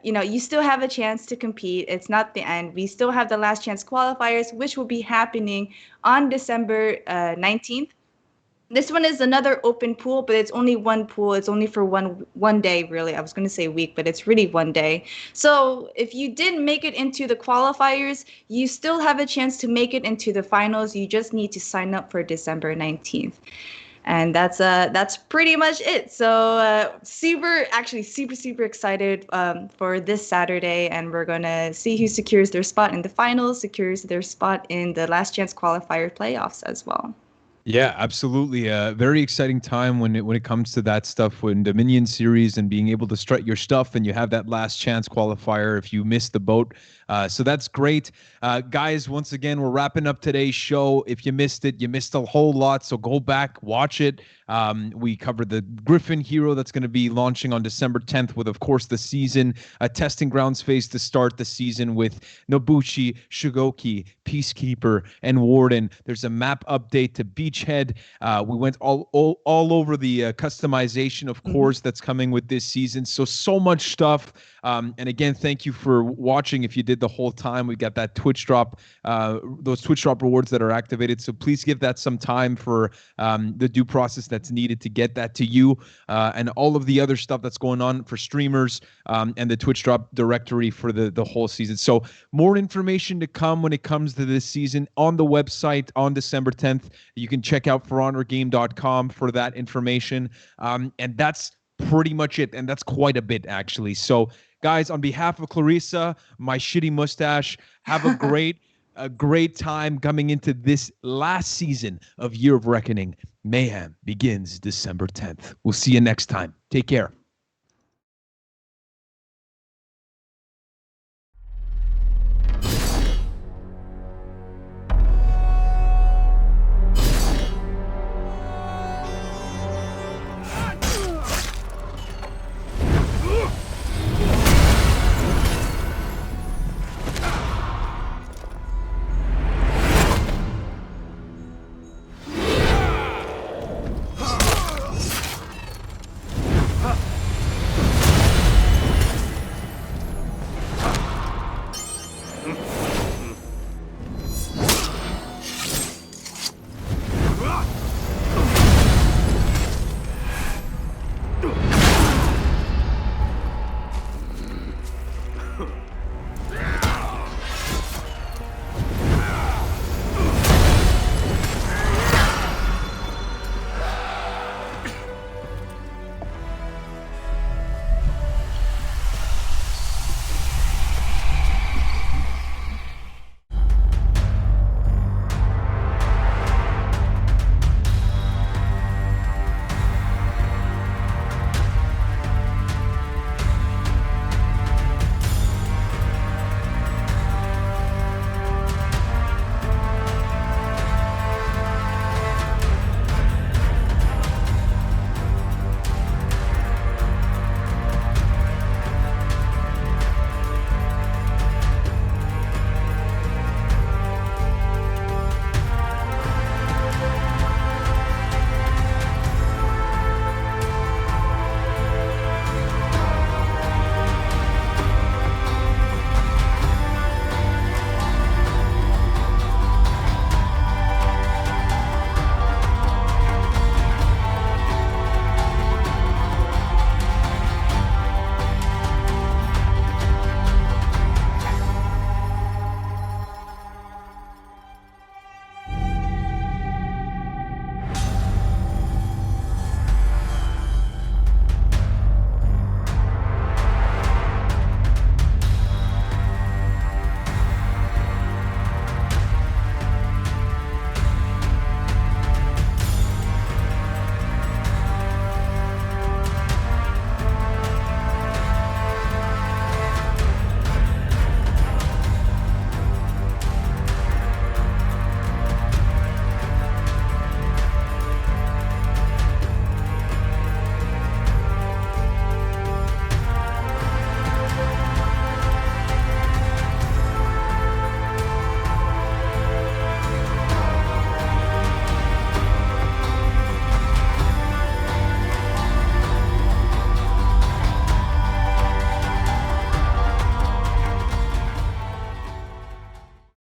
you still have a chance to compete. It's not the end. We still have the last chance qualifiers, which will be happening on December 19th. This one is another open pool, but it's only one pool. It's only for one day, really. I was going to say week, but it's really one day. So if you didn't make it into the qualifiers, you still have a chance to make it into the finals. You just need to sign up for December 19th. And that's pretty much it. So super excited for this Saturday, and we're gonna see who secures their spot in the finals, secures their spot in the last chance qualifier playoffs as well. Yeah, absolutely. Very exciting time when it comes to that stuff, when Dominion series and being able to strut your stuff, and you have that last chance qualifier if you miss the boat. So that's great. Guys, once again, we're wrapping up today's show. If you missed it, you missed a whole lot. So go back, watch it. We covered the Gryphon Hero that's going to be launching on December 10th with, of course, the season testing grounds phase to start the season with Nobuchi, Shigoki, Peacekeeper, and Warden. There's a map update to Beachhead. We went all over the customization, of course, that's coming with this season. So much stuff. And again, thank you for watching. If you did the whole time, we got that Twitch drop, those Twitch drop rewards that are activated. So please give that some time for the due process that's needed to get that to you, and all of the other stuff that's going on for streamers, and the Twitch drop directory for the whole season. So more information to come when it comes to this season on the website on December 10th. You can check out forhonorgame.com for that information. And that's pretty much it. And that's quite a bit, actually. So guys, on behalf of Clarissa, my shitty mustache, have a great time coming into this last season of Year of Reckoning. Mayhem begins December 10th. We'll see you next time. Take care.